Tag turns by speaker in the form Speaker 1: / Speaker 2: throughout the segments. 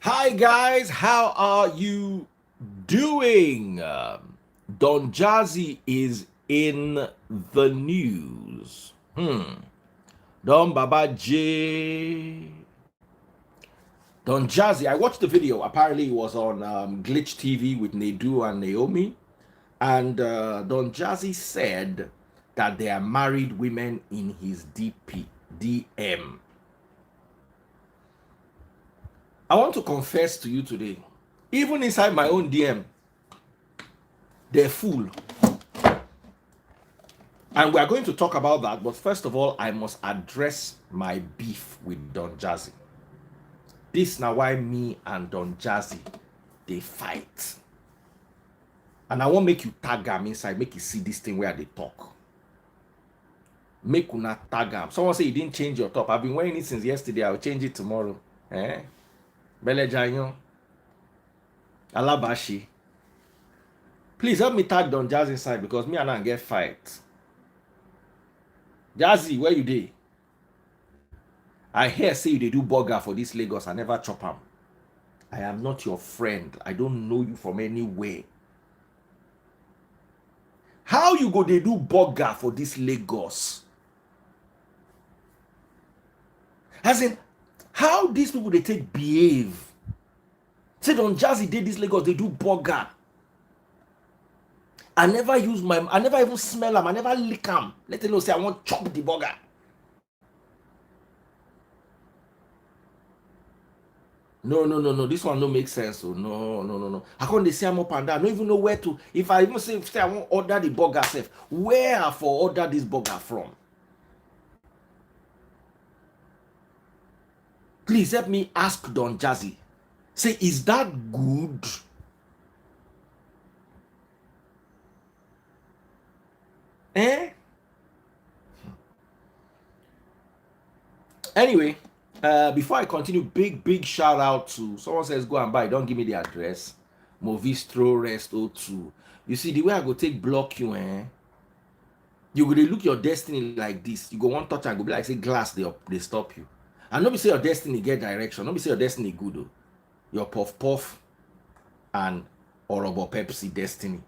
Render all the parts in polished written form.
Speaker 1: Hi guys, how are you doing? Don Jazzy is in the news. Don Baba J. Don Jazzy, I watched the video. Apparently, it was on Glitch TV with Nedu and Naomi. And Don Jazzy said that there are married women in his DM. I want to confess to you today, even inside my own DM, they're full. And we are going to talk about that. But first of all, I must address my beef with Don Jazzy. This now why me and Don Jazzy, they fight. And I won't make you tag him inside, make you see this thing where they talk. Make you not tag him. Someone say you didn't change your top. I've been wearing it since yesterday. I'll change it tomorrow. Bele Janyo. Alabashi. Please help me tag Don Jazzy inside because me and I get fight. Jazzy, where you dey? I hear say you dey do burger for this Lagos. I never chop am. I am not your friend. I don't know you from anywhere. How you go dey do burger for this Lagos? As in, how these people they take behave? Say Don Jazzy did this Lagos, they do burger. I never even smell them. I never lick them. Let alone say I want chop the burger. No. This one don't make sense. So no. I can't say I'm up and down. I don't even know where to. If I even say I want order the burger self, where I for order this burger from? Please help me ask Don Jazzy. Say, is that good? Anyway, before I continue, big shout out to someone says go and buy. Don't give me the address. Movistro Rest 02. You see the way I go take block you, you go to look your destiny like this. You go one touch and go be like say glass they stop you. And nobody say your destiny get direction. Nobody say your destiny good though. Your puff and Orobo Pepsi destiny.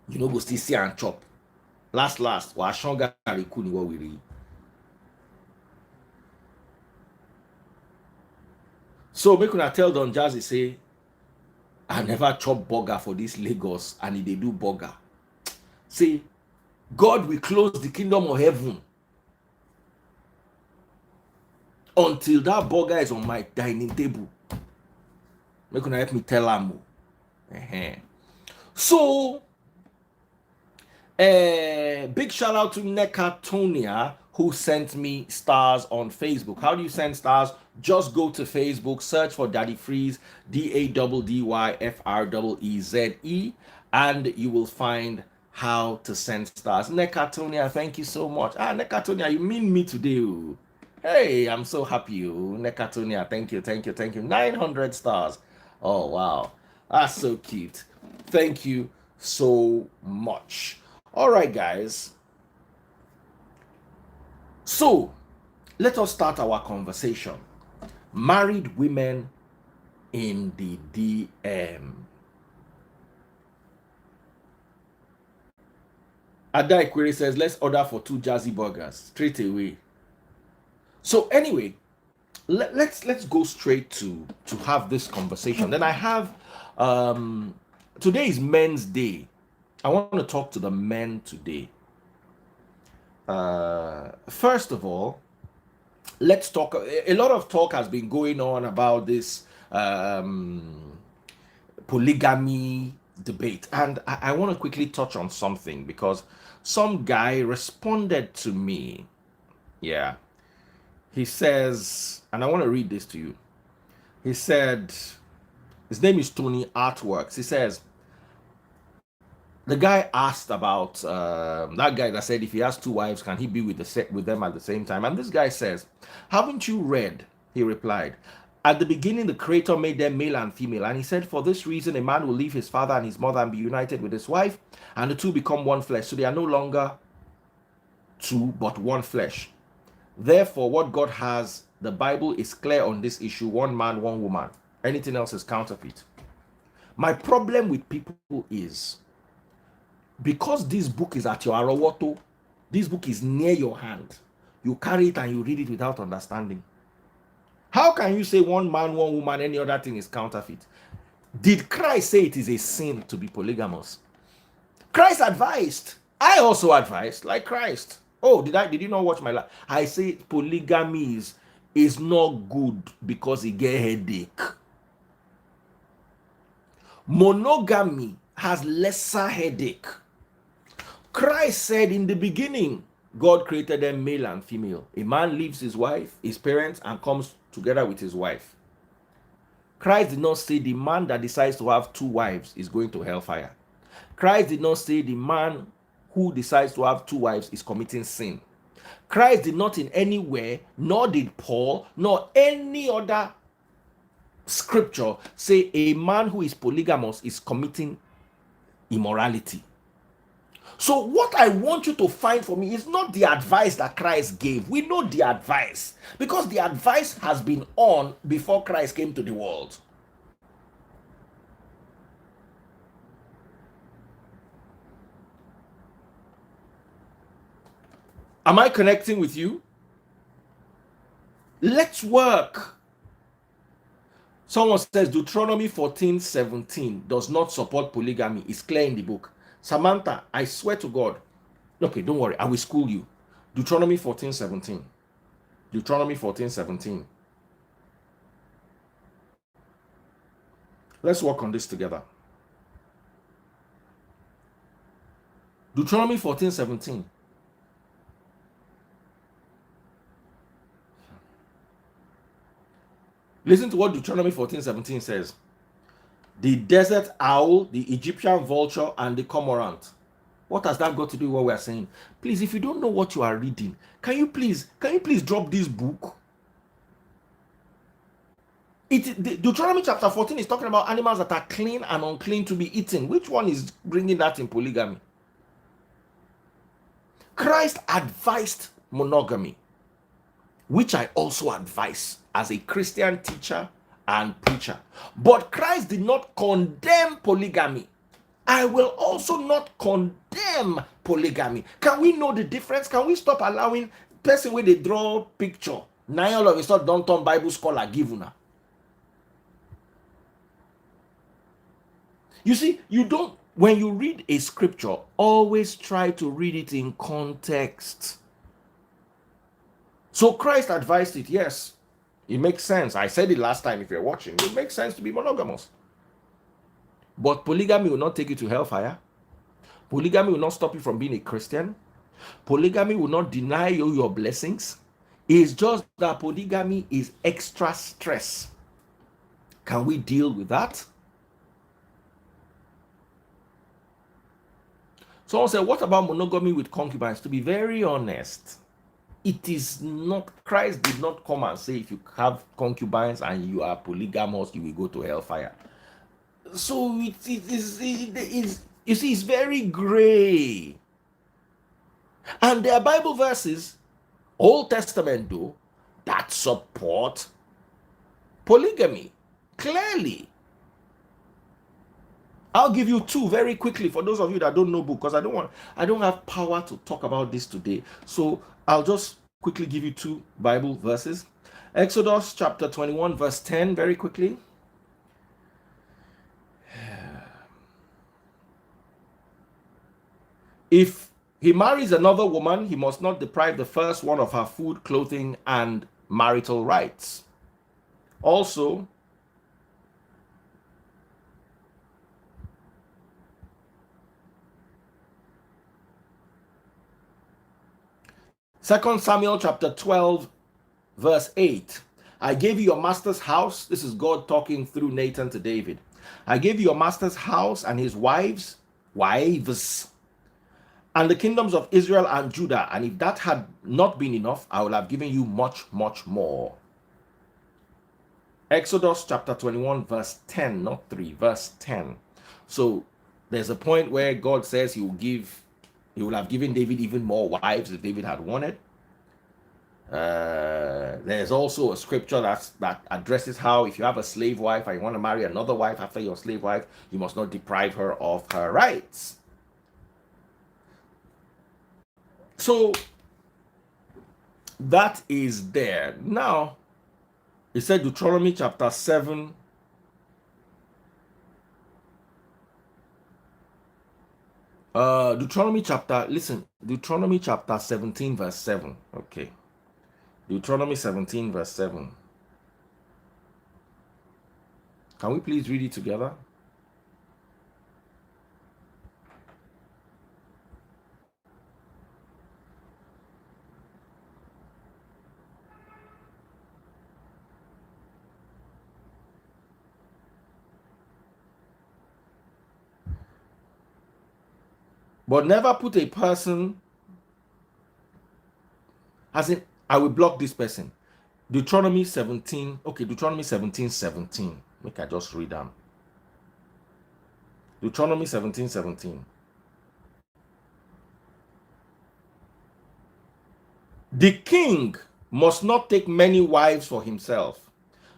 Speaker 1: You know go still see and chop. Last, wa shonga rikuni what we read. So make una tell Don Jazzy say, I never chop burger for this Lagos and they do burger. Say, God will close the kingdom of heaven until that burger is on my dining table. Make una help me tell am. So, big shout out to Nekatonia who sent me stars on Facebook. How do you send stars? Just go to Facebook, search for Daddy Freeze, DADDYFREEZE, and you will find how to send stars. Nekatonia, thank you so much. Nekatonia, you mean me today. Hey, I'm so happy. Nekatonia, thank you. 900 stars. Oh, wow. That's so cute. Thank you so much. All right, guys. So, let us start our conversation. Married women in the DM. Ada Ikwere says, let's order for 2 Jazzy burgers straight away. So anyway, let's go straight to have this conversation. Then I have today is Men's Day. I want to talk to the men today. First of all, let's talk. A lot of talk has been going on about this polygamy debate, and I want to quickly touch on something because some guy responded to me. Yeah, he says, and I want to read this to you. He said, his name is Tony Artworks. He says, the guy asked about that guy that said if he has 2 wives, can he be with them at the same time? And this guy says, haven't you read? He replied, at the beginning, the Creator made them male and female. And he said, for this reason, a man will leave his father and his mother and be united with his wife, and the 2 become one flesh. So they are no longer 2, but one flesh. Therefore, what God has, the Bible is clear on this issue: 1 man, 1 woman. Anything else is counterfeit. My problem with people is because this book is at your arowoto, this book is near your hand, you carry it and you read it without understanding. How can you say one man, one woman, any other thing is counterfeit? Did Christ say it is a sin to be polygamous? Christ advised. I also advised, like Christ. Oh, did you not watch my life? I say polygamy is not good because it get headache. Monogamy has lesser headache. Christ said in the beginning, God created them male and female. A man leaves his wife, his parents, and comes together with his wife. Christ did not say the man that decides to have two wives is going to hellfire. Christ did not say the man who decides to have two wives is committing sin. Christ did not in any way, nor did Paul, nor any other scripture say a man who is polygamous is committing immorality. So what I want you to find for me is not the advice that Christ gave. We know the advice because the advice has been on before Christ came to the world. Am I connecting with you? Let's work. Someone says Deuteronomy 14:17 does not support polygamy. It's clear in the book. Samantha, I swear to God. Okay, don't worry. I will school you. Deuteronomy 14:17. Deuteronomy 14:17. Let's work on this together. Deuteronomy 14:17. Listen to what Deuteronomy 14:17 says. The desert owl, the Egyptian vulture, and the cormorant. What has that got to do with what we are saying? Please, if you don't know what you are reading, can you please drop this book? Deuteronomy chapter 14 is talking about animals that are clean and unclean to be eaten. Which one is bringing that in polygamy? Christ advised monogamy, which I also advise as a Christian teacher and preacher. But Christ did not condemn polygamy. I will also not condemn polygamy. Can we know the difference? Can we stop allowing person where they draw picture? Now all of a sudden don't turn Bible scholar give una. You see, you don't, when you read a scripture, always try to read it in context. So Christ advised it, yes. It makes sense. I said it last time if you're watching. It makes sense to be monogamous. But polygamy will not take you to hellfire. Polygamy will not stop you from being a Christian. Polygamy will not deny you your blessings. It's just that polygamy is extra stress. Can we deal with that? Someone said, what about monogamy with concubines? To be very honest, it is not, Christ did not come and say if you have concubines and you are polygamous, you will go to hellfire. So it is, you see, it's very gray. And there are Bible verses, Old Testament though, that support polygamy clearly. I'll give you two very quickly for those of you that don't know book, because I don't have power to talk about this today. So I'll just quickly give you two Bible verses. Exodus chapter 21 verse 10 very quickly. If he marries another woman, he must not deprive the first one of her food, clothing, and marital rights. Also, Second Samuel chapter 12 verse 8. I gave you your master's house. This is God talking through Nathan to David. I gave you your master's house and his wives, and the kingdoms of Israel and Judah. And if that had not been enough, I will have given you much, much more. Exodus chapter 21 verse 10, not 3, verse 10. So there's a point where God says he will have given David even more wives if David had wanted. There's also a scripture that addresses how if you have a slave wife and you want to marry another wife after your slave wife, you must not deprive her of her rights. So that is there. Now, it said Deuteronomy chapter 7. Deuteronomy chapter 17, verse 7. Okay. Deuteronomy 17, verse 7. Can we please read it together? But never put a person, as in, I will block this person. Deuteronomy 17, okay, Deuteronomy 17, 17. Make I just read them. Deuteronomy 17, 17. The king must not take many wives for himself,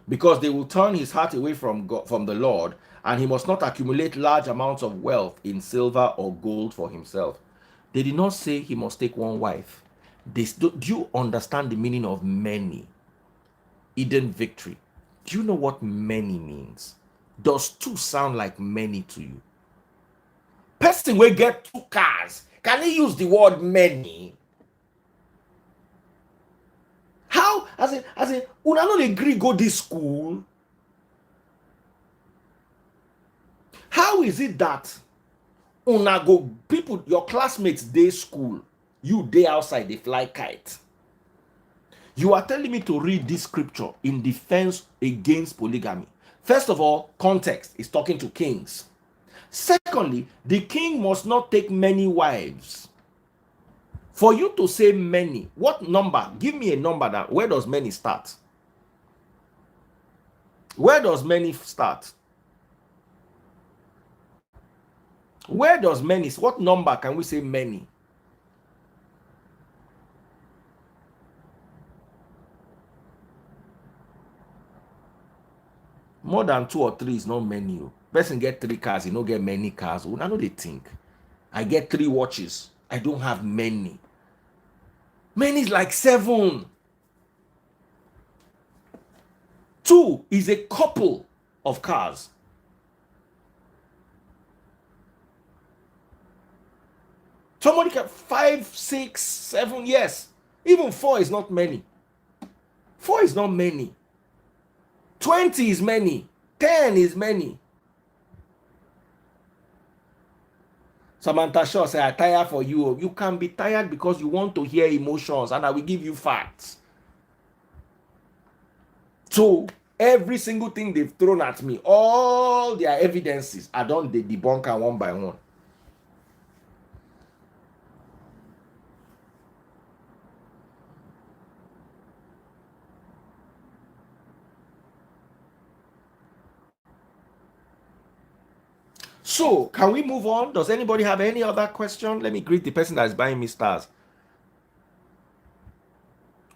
Speaker 1: because they will turn his heart away from God, from the Lord, and he must not accumulate large amounts of wealth in silver or gold for himself. They did not say he must take one wife. Do you understand the meaning of many? Eden Victory. Do you know what many means? Does two sound like many to you? Person will get two cars. Can he use the word many? How? As in, una no agree go this school. How is it that una go people, your classmates day school, you day outside, they fly kite? You are telling me to read this scripture in defense against polygamy. First of all, context is talking to kings. Secondly, the king must not take many wives. For you to say many, what number? Give me a number. That where does many start? Where does many start? Where does many? What number can we say many? More than 2 or 3 is not many. Person get 3 cars, you don't get many cars. I know they think. I get 3 watches. I don't have many. Many is like 7. 2 is a couple of cars. Somebody can 5, 6, 7, yes. Even 4 is not many. 4 is not many. 20 is many. 10 is many. Samantha Shaw say, I tire for you. You can be tired because you want to hear emotions, and I will give you facts. So every single thing they've thrown at me, all their evidences, I don't debunk them one by one. So, can we move on? Does anybody have any other question? Let me greet the person that is buying me stars.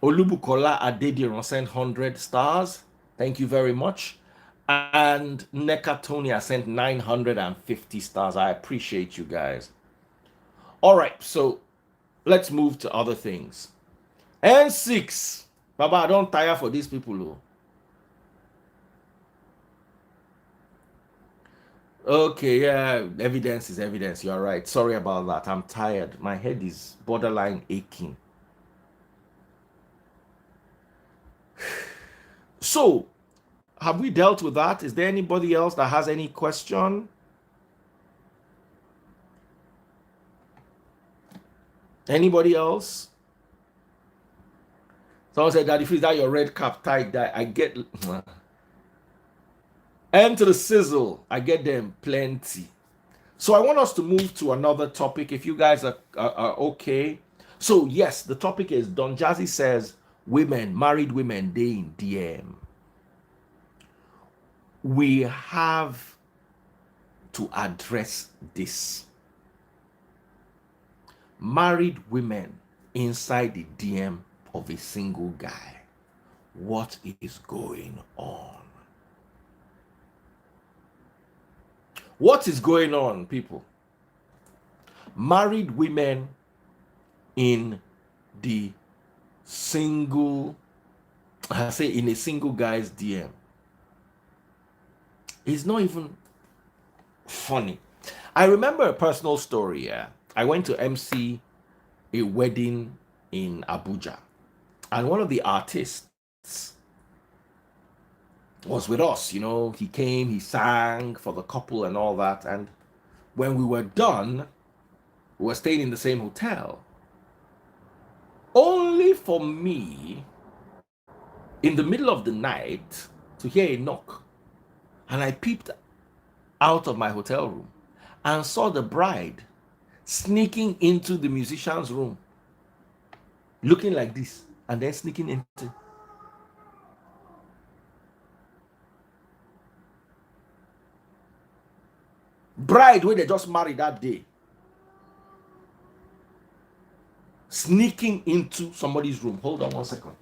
Speaker 1: Olubukola Adediran sent 100 stars. Thank you very much. And Nekatonia sent 950 stars. I appreciate you guys. All right, so let's move to other things. N6. Baba, I don't tire for these people. Though. Okay, yeah, evidence is evidence. You're right. Sorry about that. I'm tired. My head is borderline aching. So, have we dealt with that? Is there anybody else that has any question? Anybody else? Someone said, Daddy, is that your red cap tied? That I get. And to the sizzle, I get them plenty. So I want us to move to another topic if you guys are okay. So yes, the topic is Don Jazzy says women, married women, they in DM. We have to address this. Married women inside the DM of a single guy. What is going on? What is going on, people? Married women in the single, I say in a single guy's DM. It's not even funny. I remember a personal story. Yeah, I went to MC a wedding in Abuja, and one of the artists was with us. You know, he came, he sang for the couple and all that. And when we were done, we were staying in the same hotel. Only for me, in the middle of the night, to hear a knock. And I peeped out of my hotel room and saw the bride sneaking into the musician's room, looking like this, and then sneaking into. Bride where they just married that day, sneaking into somebody's room. Hold on 1 second.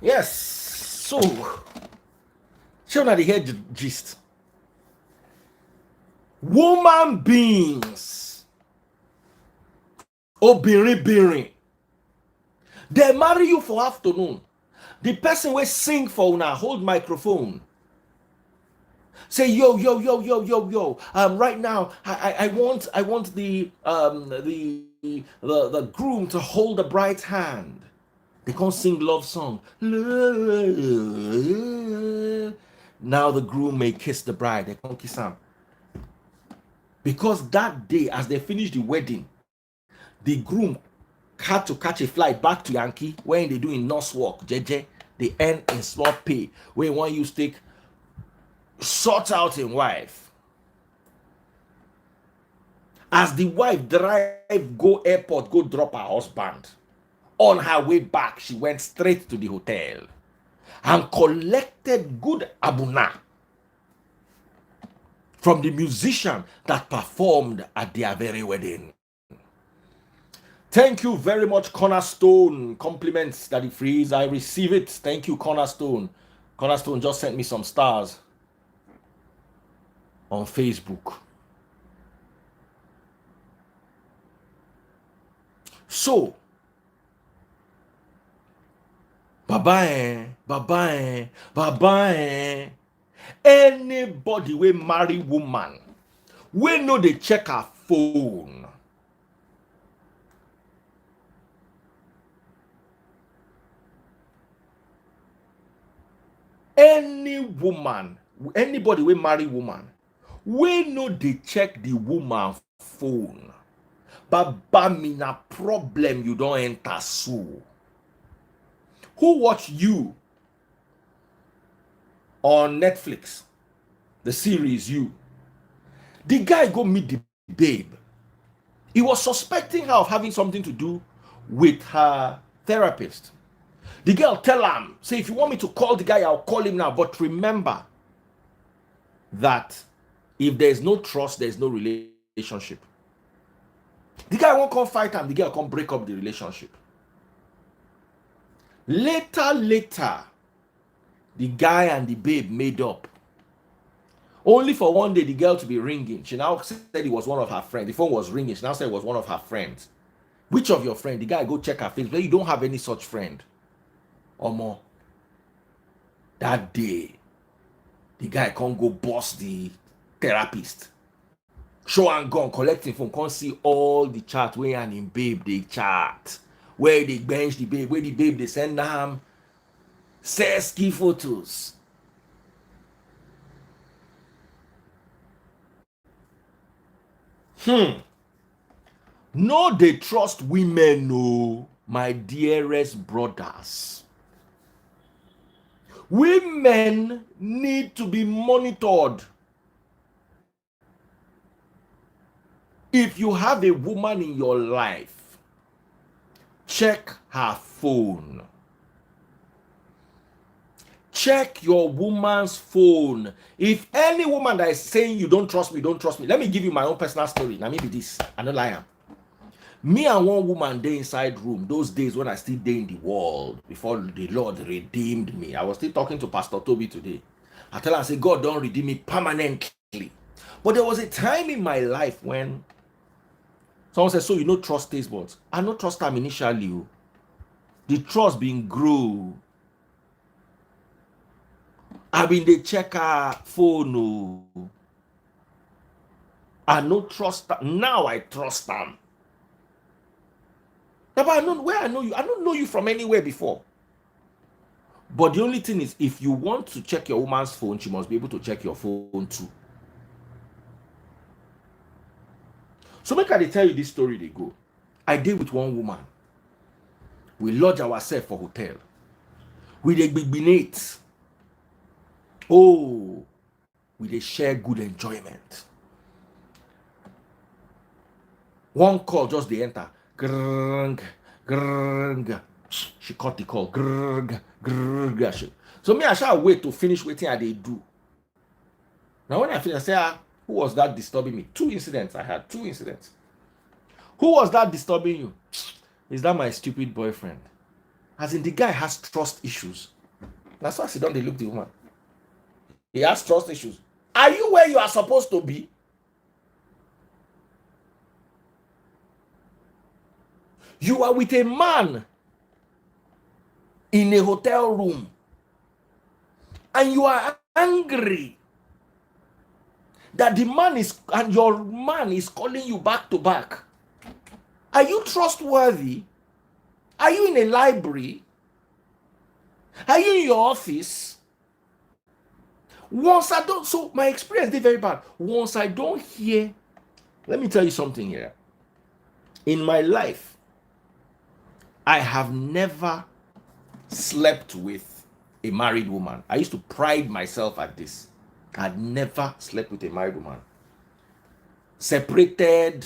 Speaker 1: Yes, so show na the head gist. Woman beings, obìnrin, they marry you for afternoon. The person will sing for una hold microphone. Say yo. Right now, I want the groom to hold the bride's hand. They can't sing love song. Now the groom may kiss the bride. They can't kiss him. Because that day, as they finished the wedding, the groom had to catch a flight back to Yankee, when they doing nurse work, JJ. They earn in small pay. Where one you take sort out a wife. As the wife drive go airport, go drop her husband. On her way back, she went straight to the hotel and collected good abuna from the musician that performed at their very wedding. Thank you very much, Cornerstone. Compliments, Daddy Freeze. I receive it. Thank you, Cornerstone. Cornerstone just sent me some stars on Facebook. So, bye-bye. Anybody will marry woman, we know they check her phone. Any woman, anybody will marry woman, we know they check the woman phone. But bamina problem you don't enter so. Who watch you on Netflix? The series You. The guy go meet the babe. He was suspecting her of having something to do with her therapist. The girl tell him, say, if you want me to call the guy, I'll call him now. But remember that if there's no trust, there's no relationship. The guy won't come fight him, the girl can't break up the relationship. Later, the guy and the babe made up. Only for one day the girl to be ringing. She now said it was one of her friends. The phone was ringing. She now said it was one of her friends. Which of your friends? The guy go check her face. But you don't have any such friend. Or more. That day, the guy can't go boss the therapist. Show and gun collecting phone, can't see all the chat where and in babe they chat, where they bench the babe, where the babe they send them sexy photos. No, they trust women, no, my dearest brothers. Women need to be monitored. If you have a woman in your life, check her phone. Check your woman's phone. If any woman that is saying you don't trust me, don't trust me. Let me give you my own personal story. Now maybe this, I don't lie. Me and one woman dey inside room those days when I still dey in the world before the Lord redeemed me. I was still talking to Pastor Toby today. I tell her, I say, God don't redeem me permanently. But there was a time in my life when someone said, so you no trust taste buds. I no trust them initially. The trust been grow. I been dey check her phone. I no trust them. Now I trust them. But I know where I know you. I don't know you from anywhere before. But the only thing is, if you want to check your woman's phone, she must be able to check your phone too. So make I tell you this story they go. I did with one woman. We lodge ourselves for hotel. We dey big. Oh, we dey share good enjoyment. One call just dey enter. Grrrng, grrrng. She cut the call. Grrrg, grrrg. So me, I shall wait to finish waiting and they do. Now when I finish, I say, who was that disturbing me? 2 incidents. I had 2 incidents. Who was that disturbing you? Is that my stupid boyfriend? As in, the guy has trust issues. That's why I sit down, they look the woman. He has trust issues. Are you where you are supposed to be? You are with a man in a hotel room and you are angry that the man is, and your man is calling you back to back. Are you trustworthy? Are you in a library? Are you in your office? Once I don't, so my experience is very bad. Once I don't hear, let me tell you something here. In my life, I have never slept with a married woman. I used to pride myself at this. I'd never slept with a married woman. Separated,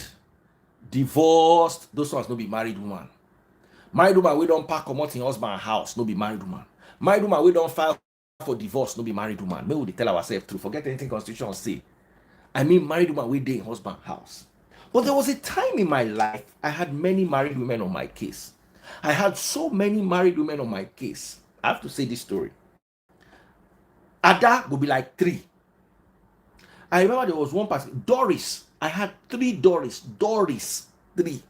Speaker 1: divorced, those ones no be married woman. Married woman we don't pack comot in husband house, no be married woman. Married woman we don't file for divorce, no be married woman. Maybe we tell ourselves true, forget anything constitution say. I mean married woman we dey in husband house. But there was a time in my life I had many married women on my case. I had so many married women on my case. I have to say this story. Ada will be like 3. I remember there was one person, Doris. I had 3 Doris. 3.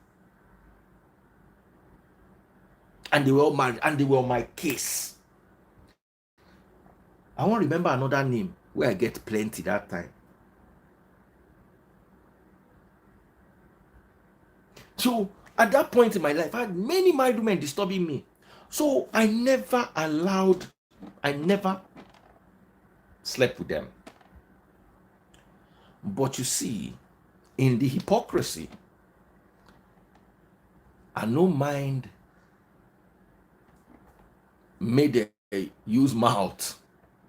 Speaker 1: And they were all married and they were on my case. I won't remember another name where I get plenty that time. So at that point in my life, I had many married women disturbing me. So I never slept with them. But you see, in the hypocrisy, I no mind made a use mouth.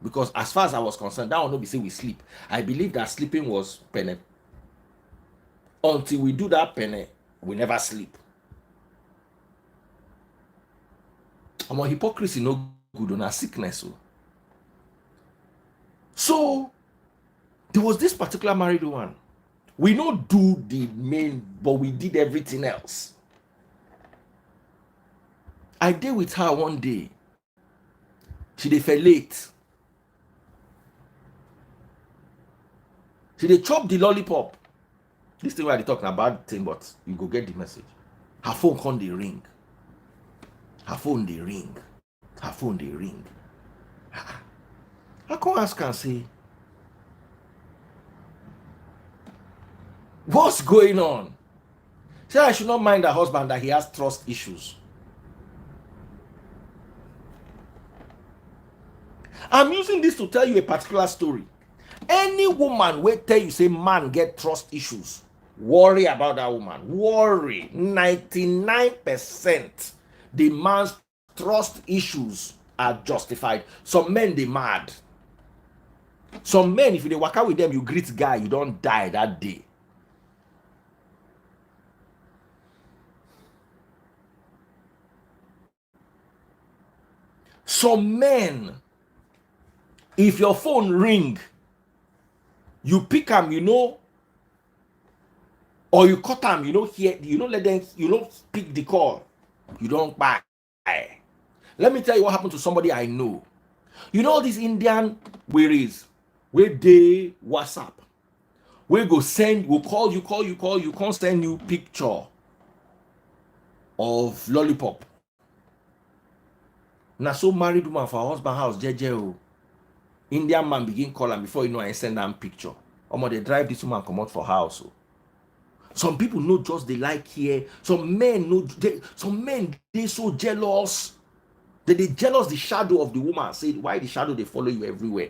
Speaker 1: Because as far as I was concerned, that will not be say we sleep. I believe that sleeping was pene. Until we do that pene, we never sleep. Our hypocrisy no good on our sickness. So there was this particular married one. We not do the main, but we did everything else. I did with her one day. She dey fell late. She dey chop the lollipop. This thing where they talking about thing, but you go get the message. Her phone come dey ring. Her phone dey ring. Her phone dey ring. I come ask her and say, What's going on? Say I should not mind her husband that he has trust issues. I'm using this to tell you a particular story. Any woman will tell you say man get trust issues, worry about that woman. Worry. 99% the man's trust issues are justified. Some men they mad. Some men, if you work out with them, you greet guy, you don't die that day. Some men, if your phone ring, you pick them, or you cut them, let them, pick the call, you don't buy. Let me tell you what happened to somebody I know. All these Indian wearies, where they WhatsApp, where go send, will call you, can't send you picture of lollipop. Now so married woman for her husband house, jeje. Indian man begin call am before I send am picture. They drive this woman come out for house. Some people know just they like here. Some men know they so jealous. They jealous the shadow of the woman. Say why the shadow they follow you everywhere.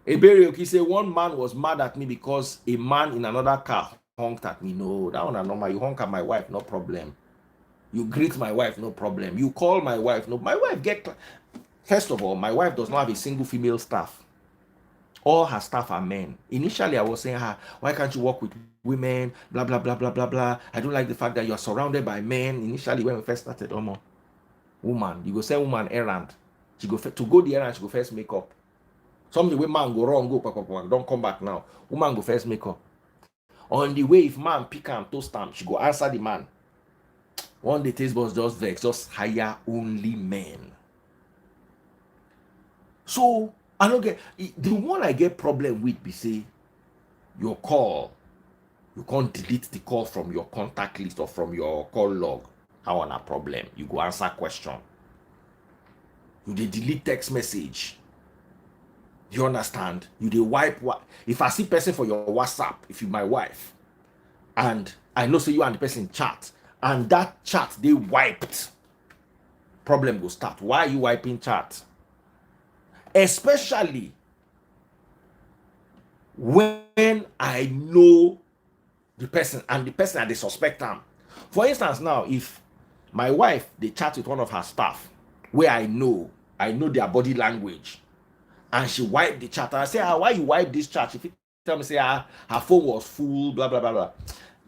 Speaker 1: Eberioki say one man was mad at me because a man in another car honked at me. No, that one is normal. You honk at my wife, no problem. You greet my wife, no problem. You call my wife, no. My wife first of all, my wife does not have a single female staff. All her staff are men. Initially, I was saying, why can't you work with women? Blah, blah, blah, blah, blah, blah. I don't like the fact that you're surrounded by men. Initially, when we first started, woman, you go send woman errand. She go to go the errand, she go first make up. Some the way man go wrong, don't come back now. Woman go first make up. On the way, if man pick am, toast am, she go answer the man. One day, taste buds just vex, just hire only men. So I don't get the one I get problem with. Be say your call, you can't delete the call from your contact list or from your call log. How on a problem? You go answer question. You dey delete text message. You understand? You dey wipe. If I see person for your WhatsApp, if you my wife, and I know say you and the person chat, and that chat they wiped, problem go start. Why are you wiping chat? Especially when I know the person and the person they suspect them. For instance, now if my wife they chat with one of her staff where I know their body language, and she wipe the chat, and I say, why you wipe this chat? If you tell me say her phone was full, blah blah blah blah.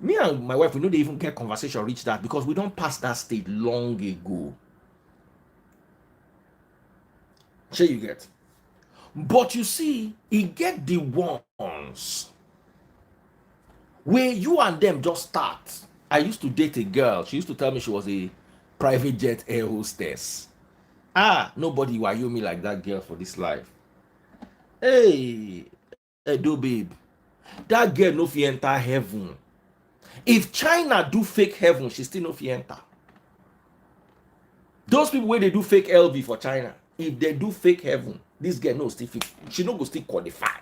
Speaker 1: Me and my wife, we know they even get conversation reach that because we don't pass that state long ago. Sure you get. But you see, he get the ones where you and them just start. I used to date a girl. She used to tell me she was a private jet air hostess. Nobody wayo me like that girl for this life. Hey, Edo babe, that girl no fit enter heaven. If China do fake heaven, she still no fit enter. Those people where they do fake LV for China, if they do fake heaven, this girl no still fit. She no go still qualify.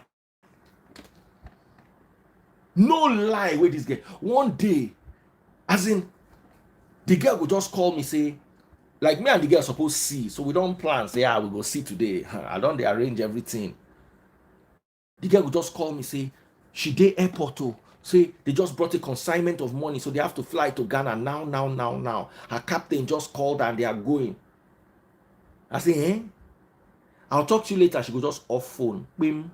Speaker 1: No lie with this girl. One day, as in, the girl will just call me, say, like me and the girl supposed see, so we don't plan, say, we go see today. I don't they arrange everything. The girl will just call me, say, she dey airport, say, they just brought a consignment of money, so they have to fly to Ghana now. Her captain just called and they are going. I say, I'll talk to you later. She go just off phone. Bim.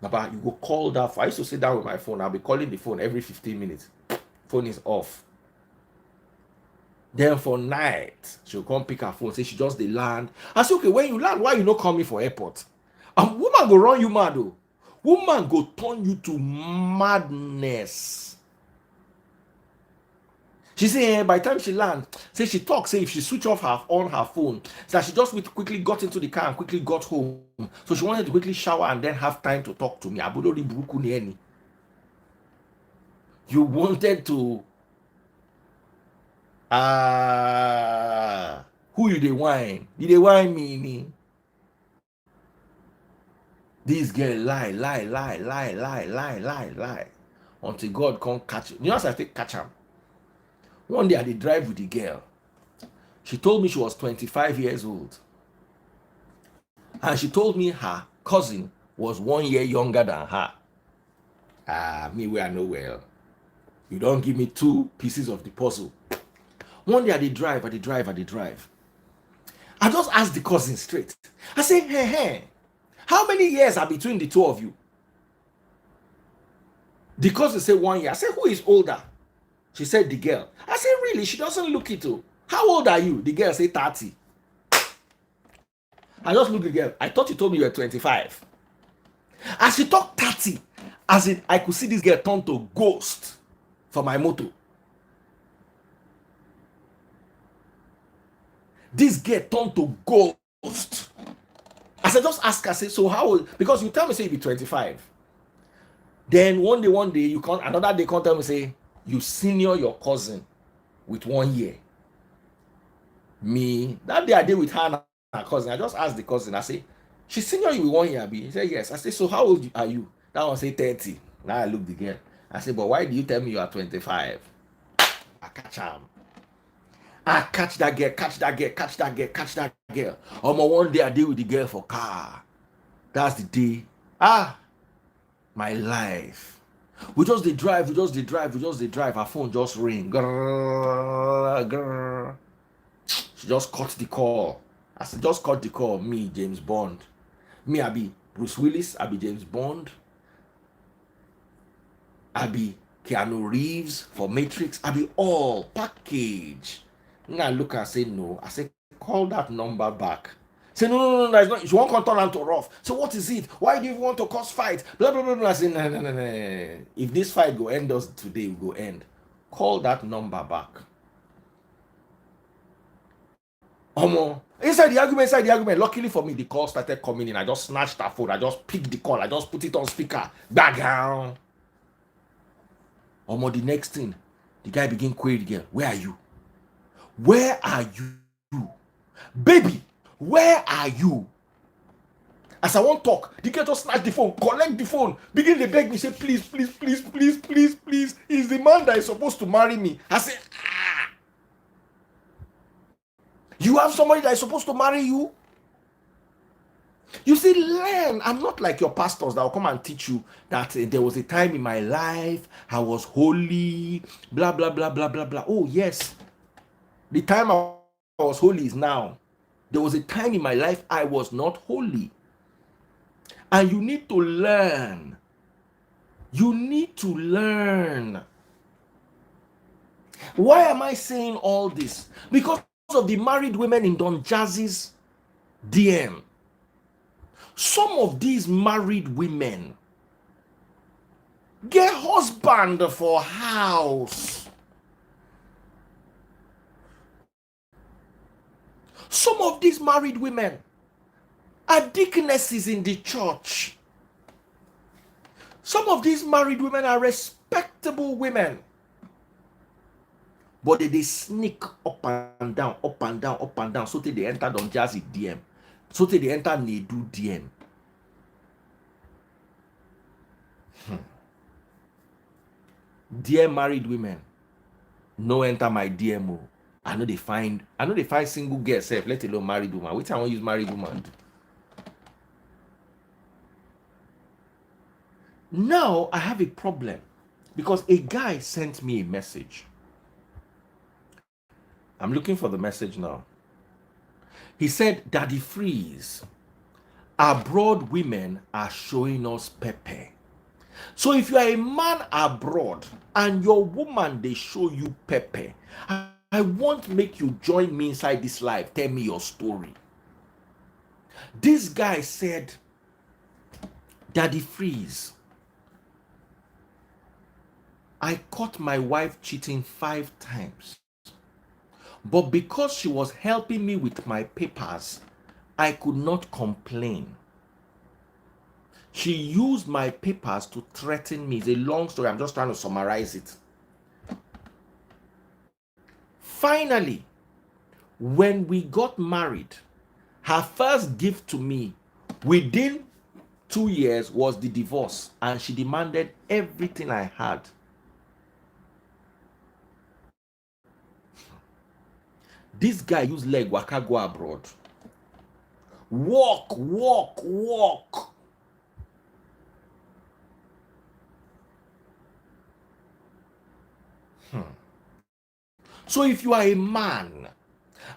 Speaker 1: Baba, you go call that. I used to sit down with my phone. I'll be calling the phone every 15 minutes. Phone is off. Then for night, she'll come pick her phone, say she just dey land. I say, okay, when you land, why you not coming for airport? And woman go run you mad though. Woman go turn you to madness. She say, by the time she land, say she talk, say if she switch off on her phone, so that she just quickly got into the car and quickly got home. So she wanted to quickly shower and then have time to talk to me. You wanted to who you dey whine? You dey whine me? This girl lie, lie, lie, lie, lie, lie, lie, lie. Until God can't catch it. You know, as I think catch him. One day I did drive with the girl. She told me she was 25 years old. And she told me her cousin was 1 year younger than her. Me, we are nowhere. You don't give me two pieces of the puzzle. One day I did drive. I just asked the cousin straight. I said, hey, how many years are between the two of you? The cousin said 1 year. I said, who is older? She said, the girl. I said, really? She doesn't look it. How old are you? The girl said 30. I just looked at the girl. I thought you told me you were 25. As she talked 30, as in I could see this girl turn to ghost for my motor. This girl turned to ghost. I said, just ask her, say, so how old? Because you tell me, say, you be 25. Then one day, you can't, another day, come tell me, say, you senior your cousin with 1 year. Me, that day I did with her and her cousin. I just asked the cousin, I say, she senior you with 1 year, Abi? He said, yes. I said, so how old are you? That one say 30. Now I look the girl. I said, but why do you tell me you are 25? I catch him. I catch that girl. One day I deal with the girl for car. That's the day. My life. We just they drive. Her phone just ring. Grrr, grrr. She just cut the call. I said, just cut the call. Me, James Bond. Me, I be Bruce Willis. I be James Bond. I be Keanu Reeves for Matrix. I be all package. And I look and say no. I say, call that number back. Say, no, that's not. You won't come turn to rough. So what is it? Why do you want to cause fight? Blah, blah, blah, blah. I say, no. If this fight go end us today, we go end. Call that number back. Inside the argument, luckily for me, the call started coming in. I just snatched that phone. I just picked the call. I just put it on speaker. Back down. The next thing, the guy begin query the girl. Where are you? Where are you? Baby, where are you? As I won't talk, the girl just snatch the phone, collect the phone, begin to beg me, say, please. He's the man that is supposed to marry me. I say, you have somebody that is supposed to marry you? You see, learn. I'm not like your pastors that will come and teach you that there was a time in my life I was holy, blah, blah, blah, blah, blah, blah. Oh, yes. The time I was holy is now. There was a time in my life I was not holy. And you need to learn. Why am I saying all this? Because of the married women in Don Jazzy's DM. Some of these married women get husband for house. Some of these married women are deaconesses in the church. Some of these married women are respectable women. But they sneak up and down. So they enter Don Jazzy DM. So they enter Nedu DM. Dear married women, no enter my DMO. I know they find single girl self, let alone married woman. Which I want to use married woman. Now I have a problem because a guy sent me a message. I'm looking for the message now. He said, Daddy Freeze, abroad women are showing us pepper. So if you are a man abroad and your woman, they show you pepper, I want to make you join me inside this live. Tell me your story. This guy said, Daddy Freeze, I caught my wife cheating 5 times. But because she was helping me with my papers, I could not complain. She used my papers to threaten me. It's a long story. I'm just trying to summarize it. Finally, when we got married, her first gift to me, within 2 years was the divorce, and she demanded everything I had. This guy used leg waka go abroad. Walk. So if you are a man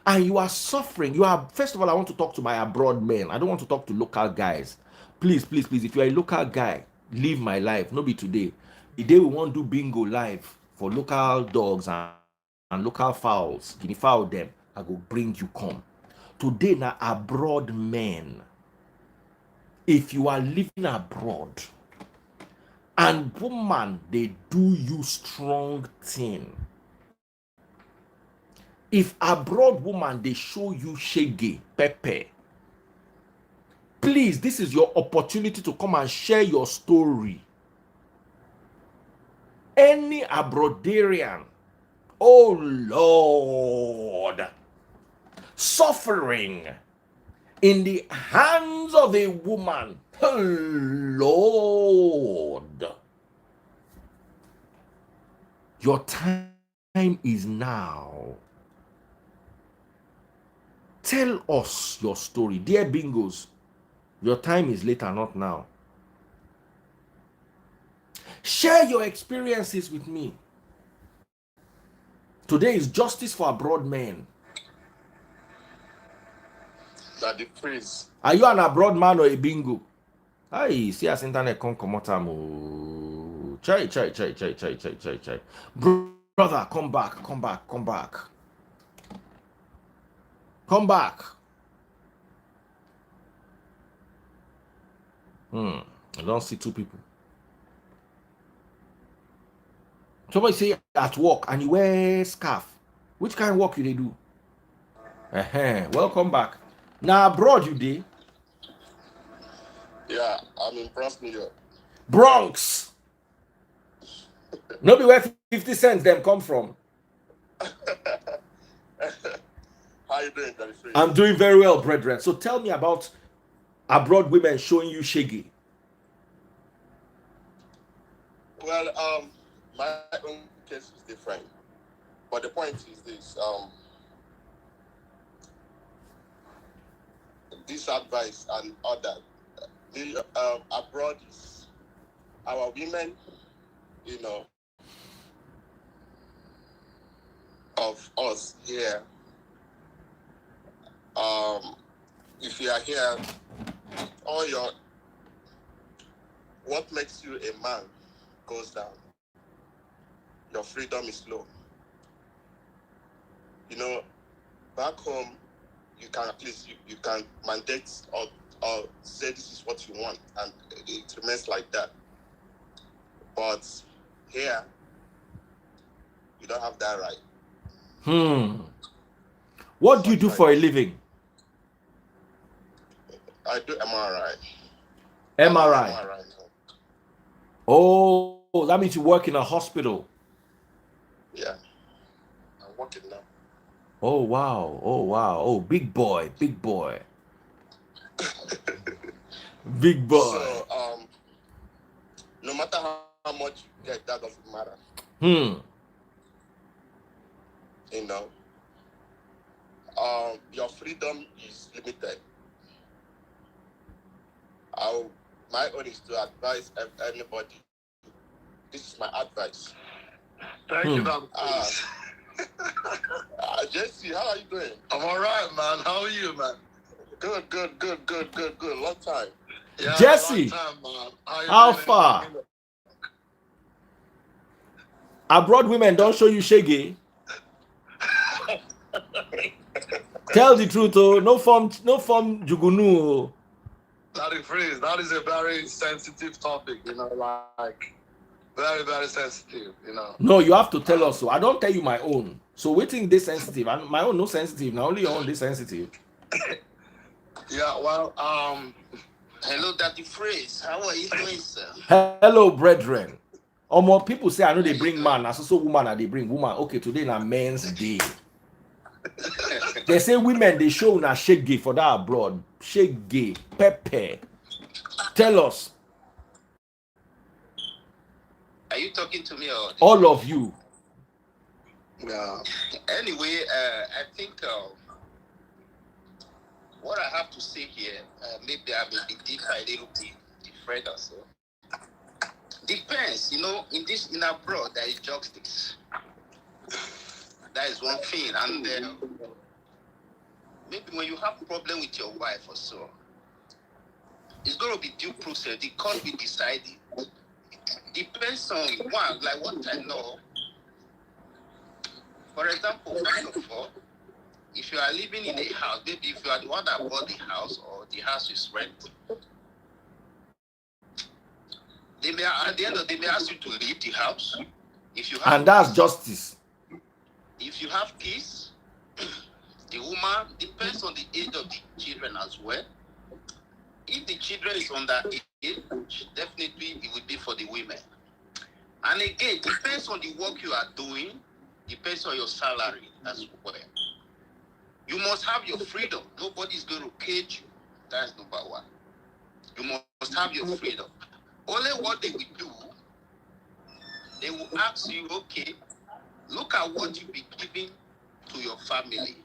Speaker 1: and you are suffering, you are, first of all, I want to talk to my abroad men. I don't want to talk to local guys. Please, if you are a local guy, live my life. No be today. The day we want to do bingo live for local dogs and local fowls, guinea fowl them, I go bring you come. Today now abroad men. If you are living abroad and woman, they do you strong thing. If abroad woman, they show you shege, pepper, please, this is your opportunity to come and share your story. Any abroadarian, oh Lord, suffering in the hands of a woman, oh Lord, your time is now. Tell us your story. Dear bingos, your time is later, not now. Share your experiences with me. Today is justice for abroad men.
Speaker 2: That the phrase.
Speaker 1: Are you an abroad man or a bingo? Aye, see as internet come out. Chai. Brother, come back. Come back. I don't see two people. Somebody say at work and you wear scarf. Which kind of work you they do? Welcome back. Now abroad you did?
Speaker 2: Yeah, I'm in Bronx, New York.
Speaker 1: Bronx. No be where 50 cents them come from.
Speaker 2: How you doing, Daddy?
Speaker 1: I'm doing very well, brethren. So tell me about abroad women showing you shaggy.
Speaker 2: Well, my own case is different. But the point is this, this advice and other, abroad is our women, of us here. If you are here, what makes you a man goes down. Your freedom is low. Back home, you can at least you can mandate or say this is what you want, and it remains like that. But here, you don't have that right.
Speaker 1: What do you do for a living?
Speaker 2: I do MRI.
Speaker 1: MRI. Oh, that means you work in a hospital.
Speaker 2: Yeah, I'm working now.
Speaker 1: Oh wow. Oh, big boy. Big boy.
Speaker 2: So, no matter how much you get, that doesn't matter. Your freedom is limited. My own is to advise anybody. This is my advice.
Speaker 3: Thank you, man.
Speaker 2: Jazzy, how are you doing?
Speaker 3: I'm all right, man. How are you, man?
Speaker 2: Good. Long time.
Speaker 3: Yeah,
Speaker 1: Jazzy,
Speaker 3: long time, man.
Speaker 1: How far? Abroad women don't show you shaggy. Tell the truth, oh. No form jugunu.
Speaker 3: That is a very sensitive topic, like very, very sensitive,
Speaker 1: No, you have to tell us so. I don't tell you my own. So waiting this sensitive, and my own no sensitive. Now only your own this sensitive.
Speaker 3: Yeah, well,
Speaker 2: hello, Daddy Phrase. How are you doing, sir?
Speaker 1: Hello, brethren. Or more people say I know they bring man, as also woman and they bring woman. Okay, today na men's day. They say women they show na shake gay for that abroad. Shake gay, pepper. Tell us.
Speaker 4: Are you talking to me or the
Speaker 1: All
Speaker 4: prince?
Speaker 1: of you.
Speaker 3: Yeah.
Speaker 4: Anyway, I think what I have to say here, maybe I will be deeper a little bit different also. Depends, in abroad there is justice. That is one thing, and maybe when you have problem with your wife or so, it's going to be due process. The court will decide it. Depends on one, like what I know. For example, first of all, if you are living in a house, maybe if you are the one that bought the house or the house is rent, they may at the end of the day they may ask you to leave the house. If you have
Speaker 1: And that's
Speaker 4: kids,
Speaker 1: justice.
Speaker 4: if you have kids, the woman depends on the age of the children as well. If the children is under age, definitely it will be for the women. And again, depends on the work you are doing, depends on your salary as well. You must have your freedom. Nobody is going to cage you. That's number one. You must have your freedom. Only what they will do, they will ask you, okay, look at what you be giving to your family.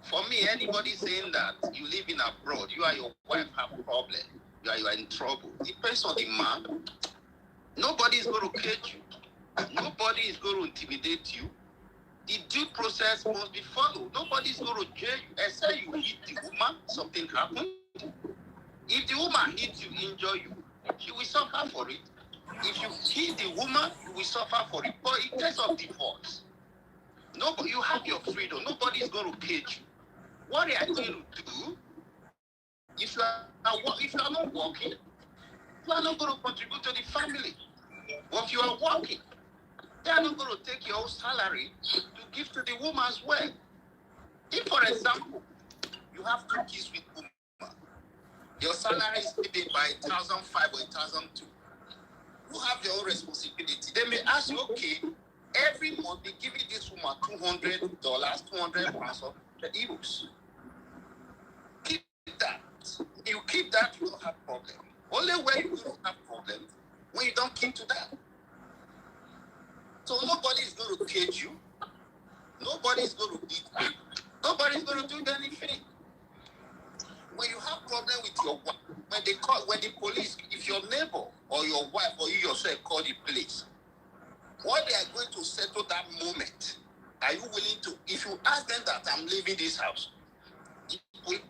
Speaker 4: For me, anybody saying that you live in abroad, you and your wife have a problem, you are in trouble. Depends on the man. Nobody is going to cage you. Nobody is going to intimidate you. The due process must be followed. Nobody is going to jail you. Except you hit the woman, something happened. If the woman hits you, injure you, she will suffer for it. If you hit the woman, you will suffer for it. But in case of divorce, nobody, you have your freedom. Nobody is going to cage you. What they are going to do, if you are not working, you are not going to contribute to the family. But if you are working, they are not going to take your own salary to give to the woman as well. If, for example, you have 2 kids with woman, your salary is paid by 1,500 or 1,200. You have your own responsibility. They may ask you, okay, every month they give this woman $200, 200 pounds or euros. Keep that. You keep that, you don't have problem. Only when you don't have problem, when you don't keep to that. So nobody is going to cage you. Nobody is going to beat you. Nobody is going to do anything. When you have problem with your wife, when the police, if your neighbor or your wife or you yourself call the police, what they are going to settle that moment, are you willing to? If you ask them that I'm leaving this house,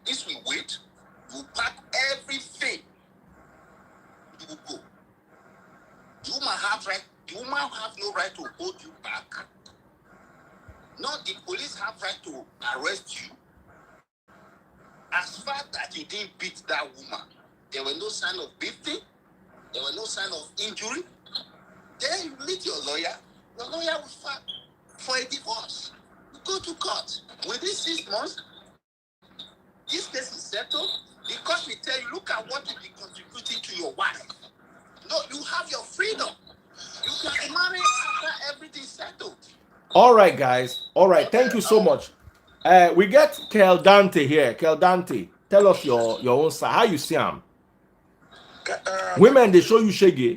Speaker 4: this will wait. You pack everything. You will go. The woman have no right to hold you back. No, the police have right to arrest you. As far that you didn't beat that woman, there were no sign of beating, there were no sign of injury. Then you meet your lawyer will file for a divorce. You go to court. Within 6 months, this case is settled. The court will tell you, look at what you be contributing to your wife. No, you have your freedom. You can marry after everything is settled.
Speaker 1: All right, guys. All right. Thank you so much. We get Kel Dante here. Kel Dante, tell us your own side. How you see him? Women, they show you shaggy.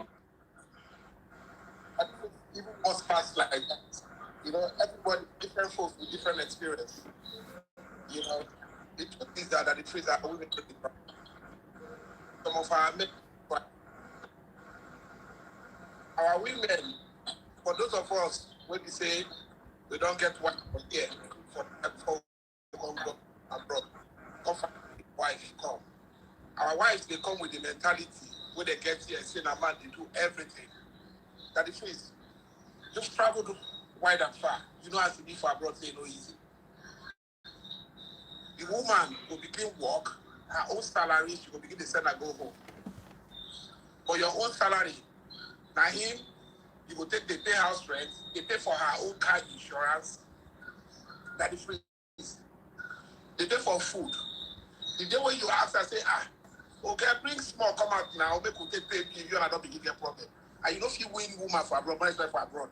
Speaker 2: I think even most past like that. Everybody, different folks with different experience. The truth is that the truth is that women take it back. Some of our women, for those of us when we say we don't get one here for abroad, come wife come. Our wives they come with the mentality when they get here, saying a man they do everything. That the truth is, just travel to wide and far. You know, as to be for abroad, say no easy. The woman will begin work, her own salary, she will begin to send her go home. For your own salary, now him, you will take the pay house rent, they pay for her own car insurance. That is free. They pay for food. The day when you ask her, say, okay, bring small, come out now, make you take pay, you and I don't begin get problem. And you know if you win woman for abroad, money for abroad,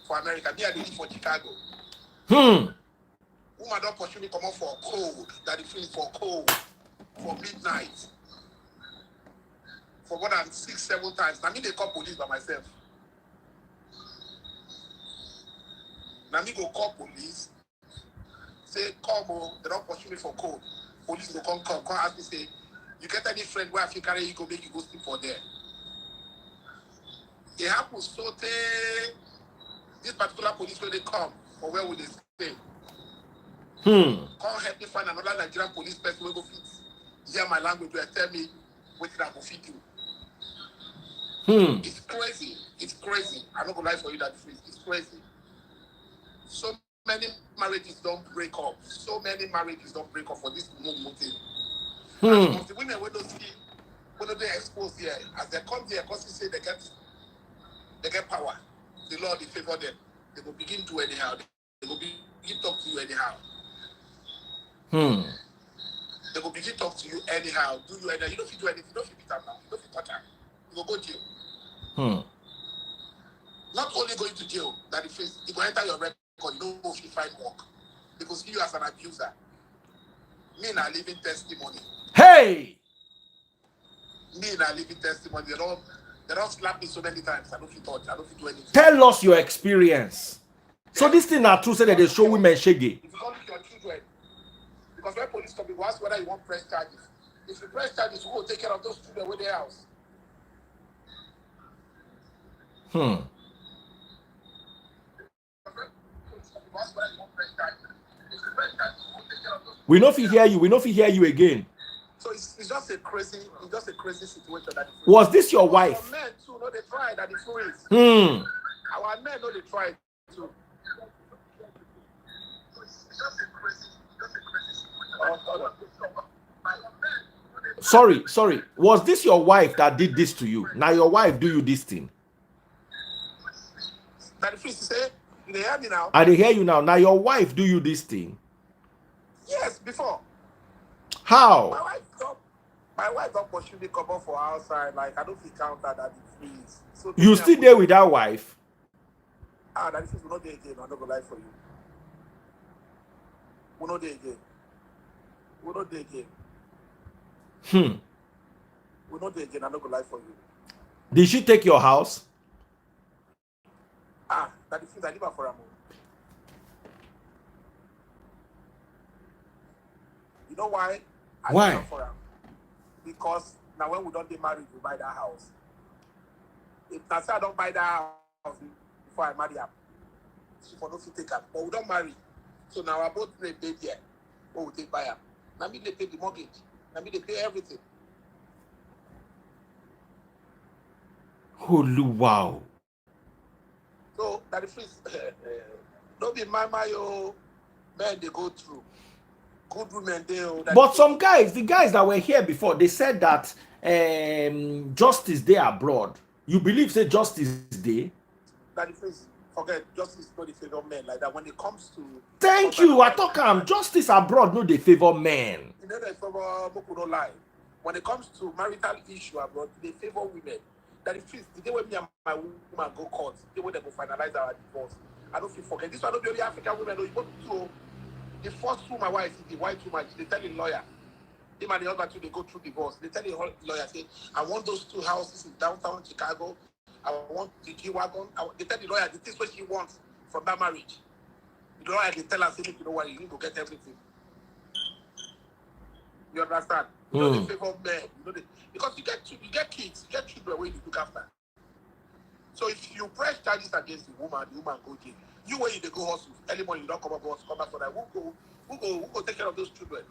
Speaker 2: for America, me I live for Chicago. Woman don't pursue me come out for cold, that is free for cold, for midnight.
Speaker 4: for more than 6-7 times. I mean, they call police by myself. Now me go call police. Say, come on, they don't pursue me for code. Police will come ask me, say, you get any friend where if you carry you go make you go sleep for there. It happens so this particular police when they come, or where will they stay? Come help me find another Nigerian police person who go fit. Hear my language where tell me what I go fit you. It's crazy. It's crazy. I'm not gonna lie for you that it's crazy. So many marriages don't break up. So many marriages don't break up for this movement. And the women when they exposed here, as they come here, because they say they get power. The Lord will favor them. They will begin to anyhow. They will begin talk to you anyhow. They will begin talk to you anyhow. Do you anyhow? You don't do anything. You don't beat them now. You don't touch them. You will go to jail. Not only going to jail, that if you go enter your record, you don't know if you find work. Because you as an abuser. Me now living testimony.
Speaker 1: Hey!
Speaker 4: Me now living testimony. They don't slap me so many times. I don't feel touch. I don't feel do anything.
Speaker 1: Tell us your experience. So this thing are true, say that they show women shaggy.
Speaker 4: If you don't look your children, because when police come, you ask whether you want press charges. If you press charges, you will take care of those children with their house.
Speaker 1: We know if he hear you. We know if he hear you again.
Speaker 4: So it's just a crazy situation that
Speaker 1: was this your wife?
Speaker 4: Our men too, no, they tried at the freeze. Our men know they tried too. It's just a crazy
Speaker 1: situation. Sorry. Was this your wife that did this to you? Now your wife do you this thing?
Speaker 4: That the freeze say, they hear me now.
Speaker 1: I hear you now. Now your wife do you this thing?
Speaker 4: Yes, before.
Speaker 1: How?
Speaker 4: My wife don't pursue me come up for outside. Like I don't feel counted at the freeze. So
Speaker 1: you still there with that wife?
Speaker 4: That is we not there again. I'm not gonna lie for you. We're not there again. We're not there again. We're not there again. I'm not gonna lie for you.
Speaker 1: Did she take your house?
Speaker 4: That is I live for a moment. You know why?
Speaker 1: Why?
Speaker 4: For her? Because now when we don't get married, we buy that house. If I say I don't buy that house before I marry her, she for no to take her. But we don't marry. So now I both pay baby here. But we take buy her. Now me they pay the mortgage. Now me they pay everything.
Speaker 1: Holy wow.
Speaker 4: So that is don't be my men they go through. Good women there.
Speaker 1: But some guys, the guys that were here before, they said that justice there abroad. You believe say justice is there?
Speaker 4: That is forget justice not the favor men like that when it comes to.
Speaker 1: Thank you. I talk justice abroad no they favor men.
Speaker 4: You know they favor Moku no lie. When it comes to marital issue abroad, they favor women. That is the day when me and my woman go court, the day when they go finalize our divorce. I don't feel forget. This one don't be only African women. You go to the first two my wife is the white woman. They tell the lawyer. Him and the other two they go through divorce. They tell the lawyer say, I want those 2 houses in downtown Chicago. I want the G-Wagon. They tell the lawyer the things what she wants from that marriage. The lawyer they tell her say, you know what, you need to get everything. You understand? You know the favor men. You know because you get kids, you get children where you look after. So if you press charges against the woman go jail. You when you go hospital, early morning you don't come back for that. Who go take care of those children?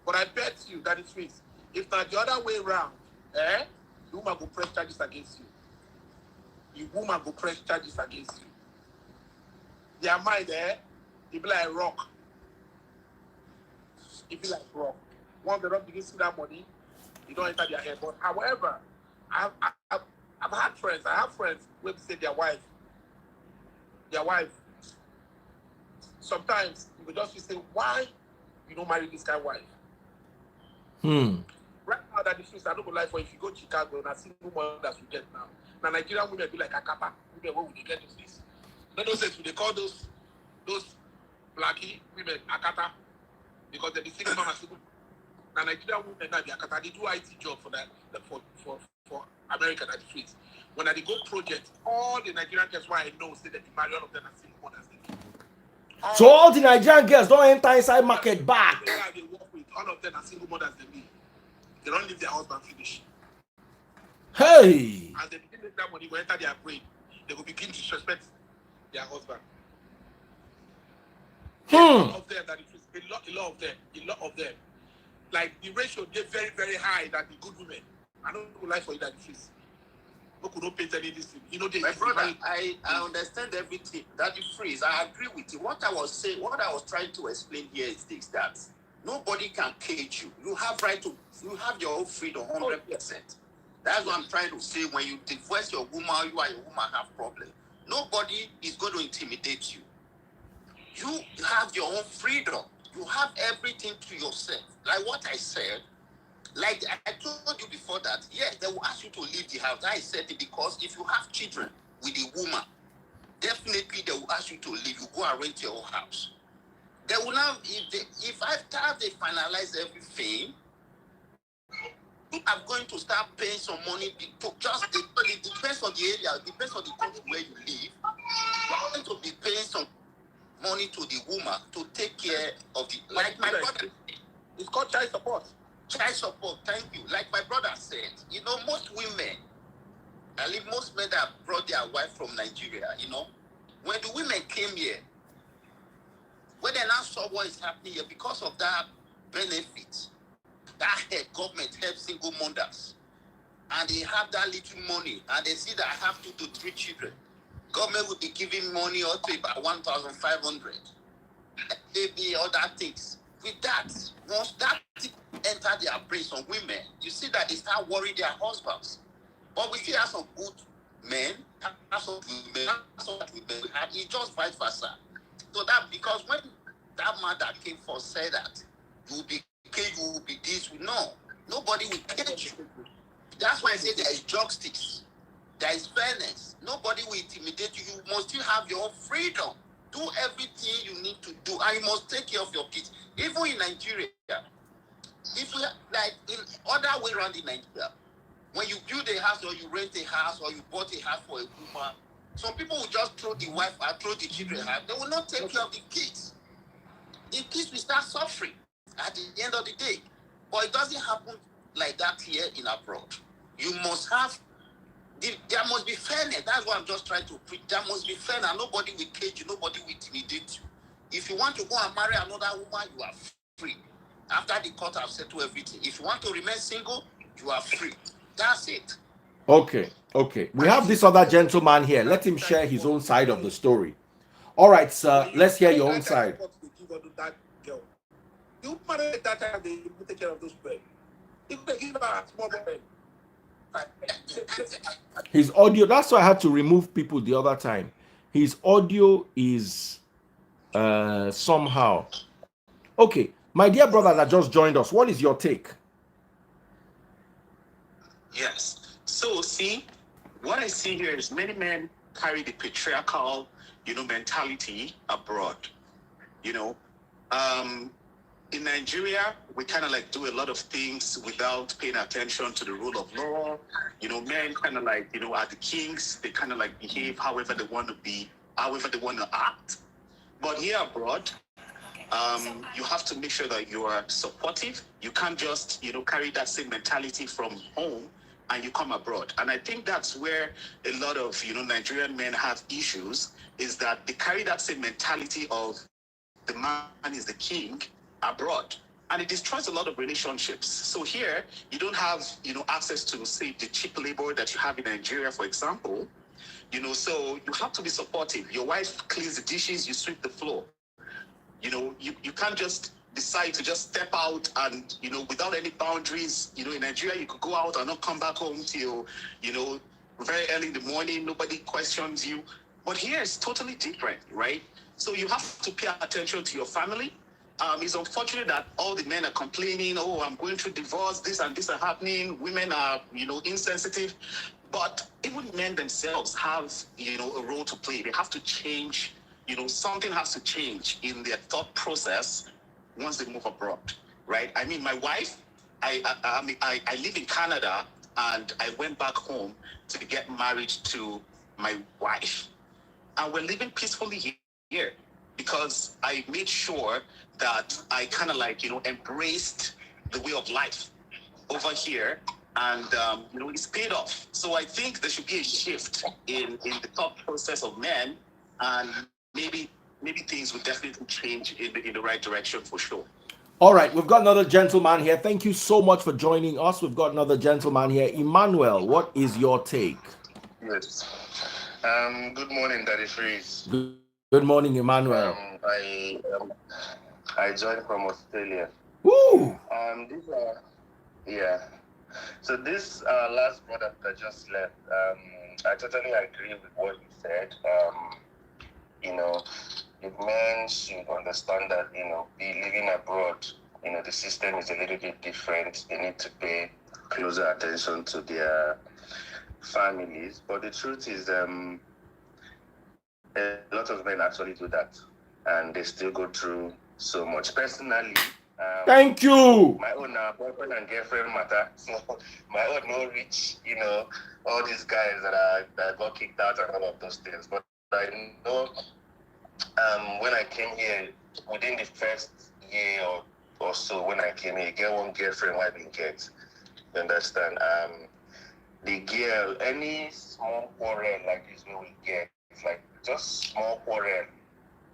Speaker 4: But I bet you that is true. If not the other way around, the woman will press charges against you. The woman will press charges against you. Their mind it be like rock. It be like rock. Once they don't begin to see that money, you don't enter their head. But however, I've had friends. I have friends who say their wife. Sometimes you will just say, why you don't marry this kind of wife? Right now that the truth, I don't go lie for if you go to Chicago and I see women that you get now. Now Nigerian women be like Akapa. Women, where would they get this? No, they call those blackie women Akata because they're the single mama. Now Nigerian women now be Akata. They do IT job for that for
Speaker 5: America that the streets. When I go project, all the Nigerian girls why I know say that the marry all of them are single mothers.
Speaker 1: So all the Nigerian girls don't enter inside market back.
Speaker 5: They work with all of them are single mothers than me. They don't leave their husband finish.
Speaker 1: Hey.
Speaker 5: As they begin to make that money, will enter their brain. They will begin to disrespect their husband. A lot of them that is a lot of them. Like the ratio get very, very high than the good women. I don't like for you that it is. No could not paint any this thing. You know,
Speaker 4: my brother, I understand everything that you phrase. I agree with you. What I was trying to explain here is this, that nobody can cage you. You have your own freedom 100%. That's what I'm trying to say. When you divorce your woman, you are a woman have problem. Nobody is going to intimidate you. You have your own freedom. You have everything to yourself. Like what I said, like I told you before that, yes, they will ask you to leave the house. I said it because if you have children with a woman, definitely they will ask you to leave. You go and rent your own house. They will now, if after they finalize everything, I'm going to start paying some money to just, it depends on the area, it depends on the country where you live. You're going to be paying some money to the woman to take care of the, like my brother.
Speaker 5: It's called child support.
Speaker 4: Child support, thank you. Like my brother said, most women, I mean, most men that brought their wife from Nigeria, when the women came here, when they now saw what is happening here, because of that benefit, that government helps single mothers, and they have that little money, and they see that I have 2 to 3 children, government will be giving money up to about 1,500. Maybe other things. With that, once that enter their brains on women, you see that they start worrying their husbands. But we still have some good men, have some women, it's just vice versa. So that because when that man that came first said that you will be caged, you will be this, no, nobody will cage you. That's why I say there is justice, there is fairness. Nobody will intimidate you. You must still have your own freedom. Do everything you need to do, and you must take care of your kids. Even in Nigeria, if you like in other way around in Nigeria, when you build a house or you rent a house or you bought a house for a woman, some people will just throw the wife and throw the children out. They will not take care of the kids. The kids will start suffering at the end of the day. But it doesn't happen like that here in abroad. You must have. There must be fairness. That's what I'm just trying to preach. There must be fairness. Nobody will cage you. Nobody will intimidate you. If you want to go and marry another woman, you are free. After the court have settled everything. If you want to remain single, you are free. That's it.
Speaker 1: Okay. We have this other gentleman here. Let him share his own side of the story. All right, sir. Let's hear your own side.
Speaker 5: You marry that time, they will take care of those people. If they give her a small boy.
Speaker 1: His audio, that's why I had to remove people the other time. His audio is somehow. Okay, my dear brother that just joined us, what is your take?
Speaker 6: Yes. So, see, what I see here is many men carry the patriarchal, mentality abroad. In Nigeria, we kind of like do a lot of things without paying attention to the rule of law. Men kind of like, are the kings. They kind of like behave however they want to be, however they want to act. But here abroad, you have to make sure that you are supportive. You can't just, carry that same mentality from home and you come abroad. And I think that's where a lot of, Nigerian men have issues, is that they carry that same mentality of the man is the king abroad, and it destroys a lot of relationships. So here you don't have access to, say, the cheap labor that you have in Nigeria, for example. So you have to be supportive. Your wife cleans the dishes, you sweep the floor. You can't just decide to just step out and without any boundaries. In Nigeria you could go out and not come back home till very early in the morning. Nobody questions you. But here it's totally different, right? So you have to pay attention to your family. It's unfortunate that all the men are complaining, oh, I'm going through divorce, this and this are happening, women are, insensitive. But even men themselves have, a role to play. They have to change, something has to change in their thought process once they move abroad, right? I mean, my wife, I live in Canada, and I went back home to get married to my wife. And we're living peacefully here because I made sure that I kind of like, embraced the way of life over here. And, it's paid off. So I think there should be a shift in the thought process of men, and maybe things would definitely change in the right direction for sure.
Speaker 1: All right, we've got another gentleman here. Thank you so much for joining us. We've got another gentleman here. Emmanuel, what is your take?
Speaker 7: Yes. Good morning, Daddy Freeze.
Speaker 1: Good morning, Emmanuel.
Speaker 7: I joined from Australia.
Speaker 1: Woo!
Speaker 7: Yeah. So this last brother that just left, I totally agree with what you said. The men should understand that, be living abroad, the system is a little bit different. They need to pay closer attention to their families. But the truth is, a lot of men actually do that, and they still go through so much. Personally,
Speaker 1: thank you.
Speaker 7: My own boyfriend and girlfriend matter. So my own no rich, all these guys that got kicked out and all of those things. But I know when I came here, within the first year or so, when I came here, get one girlfriend who I didn't get. You understand? The girl, any small quarrel like this where we get, it's like just small quarrel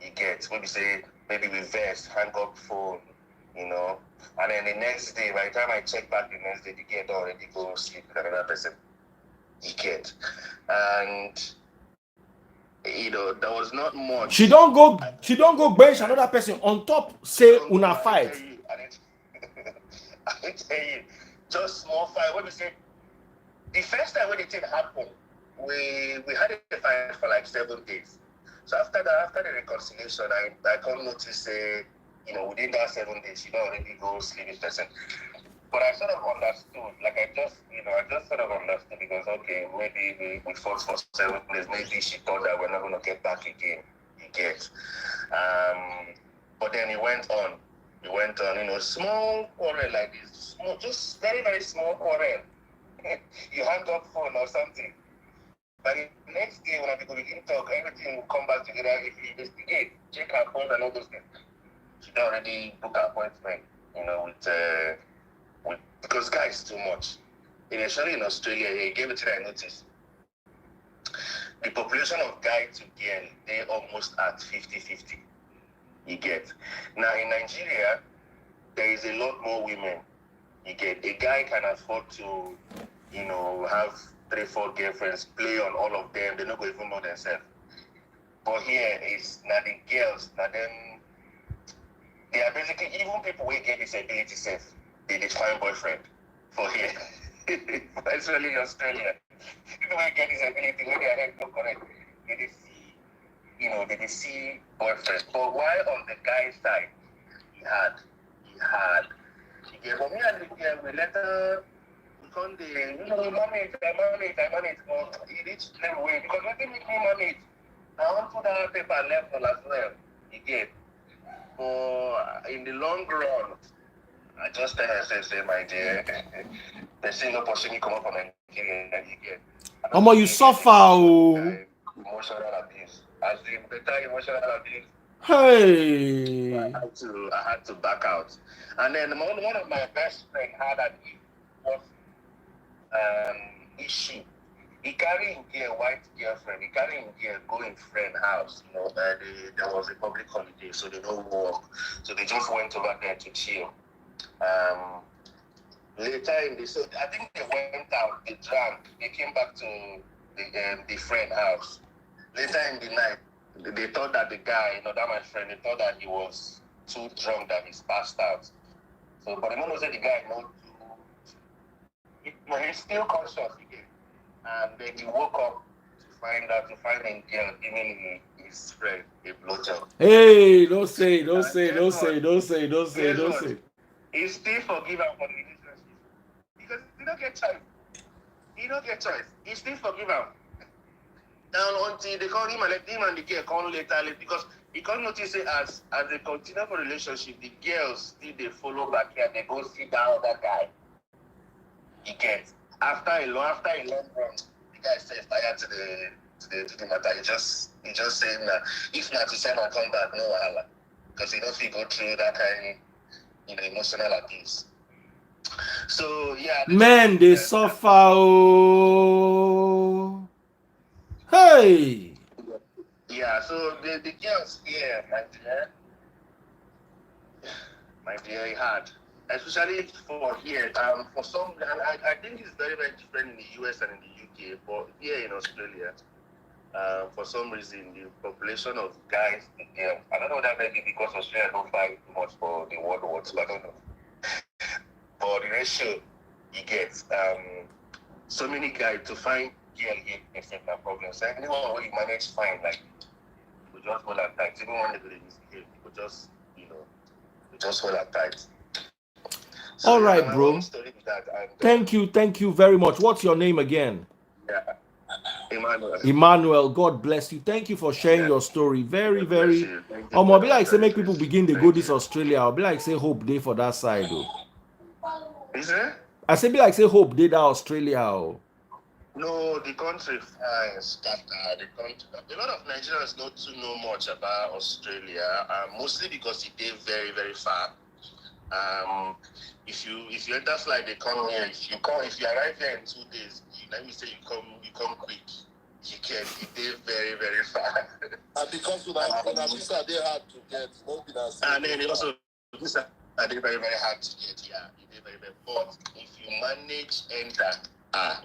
Speaker 7: you get. When we say maybe we vex, hang up phone, and then the next day, by the time I check back the next day, the girl already go sleep with another person. You get. And there was not much.
Speaker 1: She don't go bench another person on top, say una fight.
Speaker 7: I tell you, just small fight. When we say the first time when the thing happened, we had a fight for like 7 days. So after the reconciliation, I can't notice within that 7 days, she don't already go sleep with person. But I sort of understood, like I just sort of understood because okay, maybe we fought for 7 days, maybe she thought that we're not gonna get back again. You get. But then it went on, small quarrel like this, just very, very small quarrel. You hang up phone or something. But the next day when I begin to talk, everything will come back together. If you investigate, check her phone and all those things. She already booked an appointment, with because guys too much. Especially in Australia, he gave it to I noticed. The population of guy to girl, they're almost at 50-50. You get. Now in Nigeria, there is a lot more women. You get. A guy can afford to, have 3-4 girlfriends, play on all of them. They don't go even know themselves. But here is now the girls, now them, they are basically even people who get disability self. They define boyfriend for here. Especially in Australia. People who get disability, when their head not correct, they see boyfriend. But while on the guy's side, he had. For me and the girl, we let her become the, I manage. But he reached level way because when they make me manage, I want to put that paper level as well. You get. But in the long run, I just tell her, say, my dear, there's still no opportunity come up on Nigeria and you get.
Speaker 1: You suffer.
Speaker 7: Emotional abuse. As the better emotional abuse.
Speaker 1: Hey.
Speaker 7: I had to back out. And then one of my best friends had an issue. He carried a white girlfriend. He carried a going friend house. There was a public holiday, so they don't work. So they just went over there to chill. Later in the, so I think they went out, they drank, they came back to the friend house. Later in the night, they thought that the guy, that my friend, they thought that he was too drunk that he's passed out. So, but the man said the guy he's still conscious again. And then he woke up to find a girl giving his friend a blowjob.
Speaker 1: Hey, don't say.
Speaker 7: He still forgive him for the relationship. Because he don't get choice. He still forgive him. Now until they call him and let him and the girl call later because he can't notice it as they continue for relationship, the girls still they follow back here, they go see that other guy. He gets. After a long run, the guy set fire to the matter. He just saying that if not to send or come back, no wahala. Because you don't feel go through that kind, emotional abuse. So yeah.
Speaker 1: Men, they suffer. Oh. Hey.
Speaker 7: Yeah, so the girls here, my dear, hard. Especially for here. For some, and I think it's very, very different in the US and in the UK, but here in Australia, for some reason, the population of guys, I don't know that maybe because Australia don't fight too much for the world wars, but I don't know. But the ratio you get, so many guys to find girl here, except no problem. So anyone who you manage fine, like, we just hold that tight. Even when they do misbehave, we just, we just hold that tight. So,
Speaker 1: all right, bro. Thank you very much. What's your name again?
Speaker 7: Yeah, Emmanuel.
Speaker 1: Emmanuel, God bless you. Thank you for sharing your story. Very, very. I'll be like, say, make people begin to go this Australia. I'll be like, say, hope day for that side, though.
Speaker 7: Is it?
Speaker 1: I say, be like, say, hope day that Australia. Oh.
Speaker 7: No, the country is scattered. The country. A lot of Nigerians don't know much about Australia, mostly because it is very, very far. If you enter flight, they come here. If you arrive here in 2 days, let me say you come quick. You can. It is very, very far.
Speaker 2: And because when a visa they hard to get,
Speaker 7: and then also visa are they very, very hard to get. Yeah, it is very, very. But if you manage enter,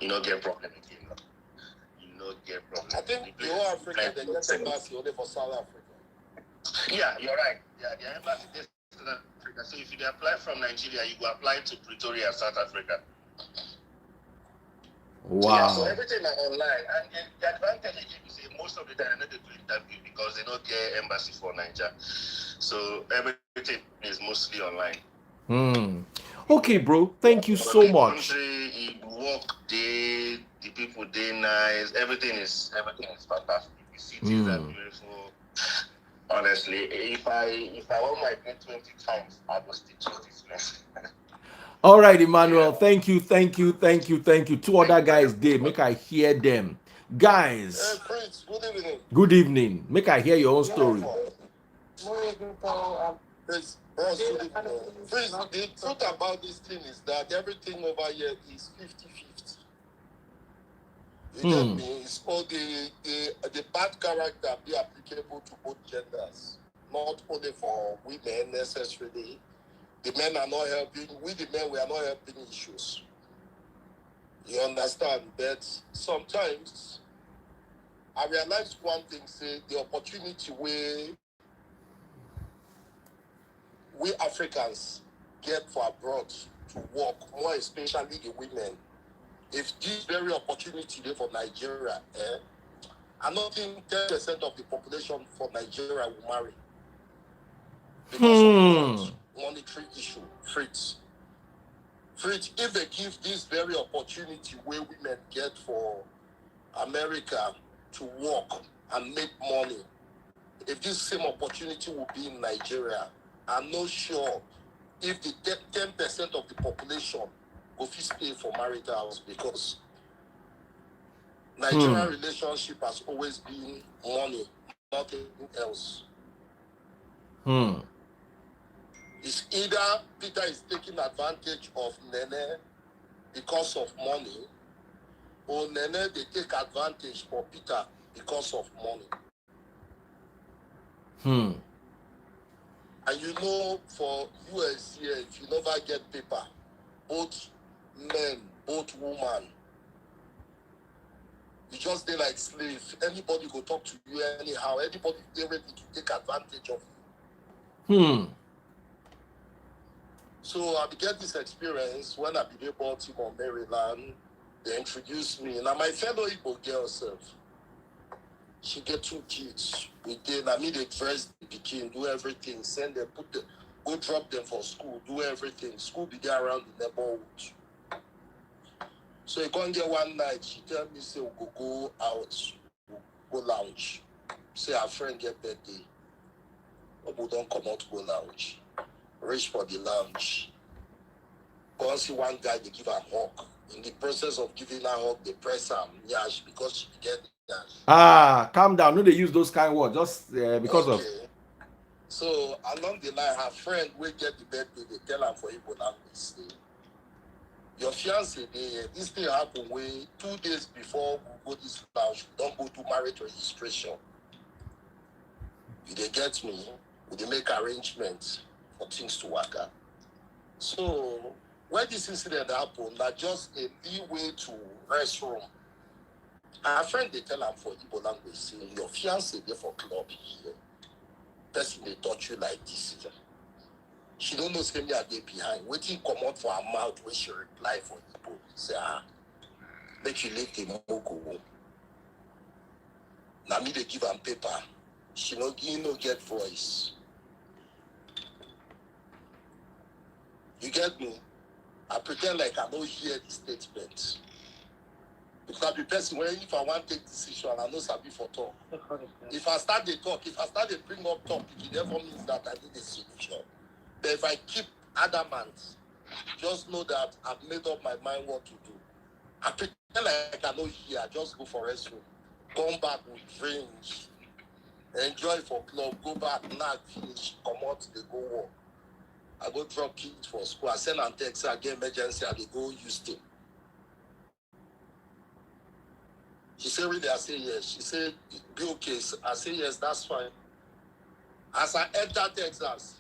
Speaker 7: you don't get problem again. You don't get problem.
Speaker 2: I think the whole Africa they get embassy only for South Africa.
Speaker 7: Yeah, you're right. Yeah, the embassy is South Africa. So if you apply from Nigeria, you go apply to Pretoria, South Africa.
Speaker 1: Wow.
Speaker 7: Yeah, so everything is online. And the advantage is most of the time they don't do interview because they don't get embassy for Nigeria. So everything is mostly online.
Speaker 1: Okay, bro. Thank you so much.
Speaker 7: Country, work day, the people day nice. Everything is fantastic. The cities are beautiful. Honestly, if I want my pay 20 times, I will still choose this place.
Speaker 1: All right, Emmanuel. Thank you. 2 other guys did. Make I hear them. Guys.
Speaker 2: Hey, Prince, good evening.
Speaker 1: Good evening. Make I hear your own story.
Speaker 2: Prince, the truth about this thing is that everything over here is 50-50. You get me? It's all the bad character be applicable to both genders, not only for women necessarily. The men are not helping. We the men, we are not helping issues. You understand? But sometimes I realize one thing, say the opportunity we Africans get for abroad to work, more especially the women. If this very opportunity there for Nigeria, I don't think 10% of the population for Nigeria will marry. Because of monetary issue. Fritz, if they give this very opportunity where women get for America to work and make money, if this same opportunity will be in Nigeria, I'm not sure if the 10% of the population will stay for marital house, because Nigerian relationship has always been money, nothing else. It's either Peter is taking advantage of Nene because of money, or Nene they take advantage for Peter because of money. And you know, for US here, if you never get paper, both men, both women, you just stay like slave. Anybody go talk to you anyhow. Anybody they ready to take advantage of you. So I began this experience when I began Baltimore, Maryland. They introduced me. Now my fellow Igbo girl herself, she get 2 kids. We did. I mean, they dress the pikin, do everything, send them, go drop them for school, do everything. School began around the neighborhood. So you can't get one night. She tell me, say we'll go out, we'll go lounge. Say our friend get birthday, but we don't come out to go lounge. Reach for the lounge. Go and see one guy, they give a hug. In the process of giving her hug, they press her yash because she get yash.
Speaker 1: Ah, calm down. No, they use those kind of words just because of.
Speaker 2: Okay. So along the line, her friend will get the birthday. They tell her for Igbo language, say, your fiance, this thing happened way 2 days before we go this lounge. Don't go to marriage registration. You they get me? We they make arrangements for things to work out. So when this incident happened, like just a leeway to restroom. Her friend they tell her for Igbo language, say, your fiance there for club here. Person they touch you like this. She don't know say me are there behind. Waiting come out for her mouth when she reply for Igbo. Say, make you leave the mogo. Now me they give her paper. She no get voice. You get me? I pretend like I don't hear the statement. Because the person when if I want to take decision, I know sabi for talk. If I start the talk, if I start to bring up topic, it therefore means that I need a solution. But if I keep adamant, just know that I've made up my mind what to do. I pretend like I don't hear, I just go for restroom. Come back with drinks. Enjoy for club, go back, knock, finish, come out, they go work. I go drop kids for school. I send and text, I get emergency, I they go use them. She said, really? I say yes. She said, be okay. I say yes, that's fine. As I enter Texas,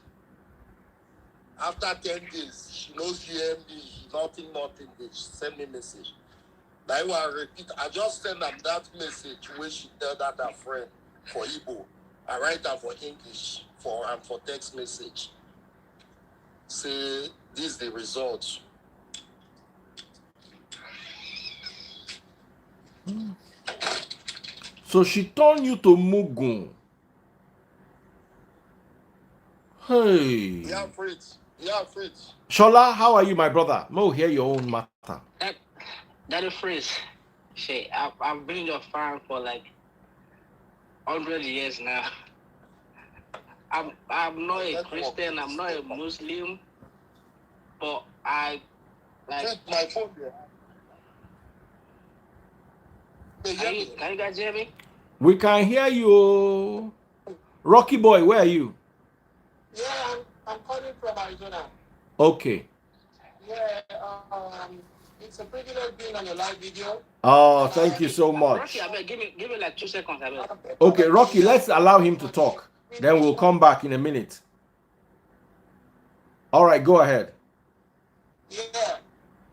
Speaker 2: after 10 days, she knows hear me, nothing, they send me message. Now I will repeat, I just send them that message where she tell that her friend for Igbo. I write her for English for text message. Say, this is the result.
Speaker 1: So she turned you to Mugun. Hey.
Speaker 2: Yeah, Fritz. Yeah, Fritz.
Speaker 1: Shola, how are you, my brother? Mo, hear your own matter.
Speaker 8: That is Fritz. Shit, I've been your fan for like 100 years now. I'm not a Christian, I'm not a Muslim, but I like.
Speaker 2: Take my phone there.
Speaker 8: Can you guys hear me?
Speaker 1: We can hear you. Rocky boy, where are you?
Speaker 5: Yeah, I'm calling from Arizona.
Speaker 1: Okay.
Speaker 5: Yeah, it's a privilege being on your live video.
Speaker 1: Oh, thank you so much.
Speaker 8: Rocky, I bet, give me like 2 seconds. I bet.
Speaker 1: Okay, Rocky, let's allow him to talk. Then we'll come back in a minute. All right, go ahead.
Speaker 5: Yeah,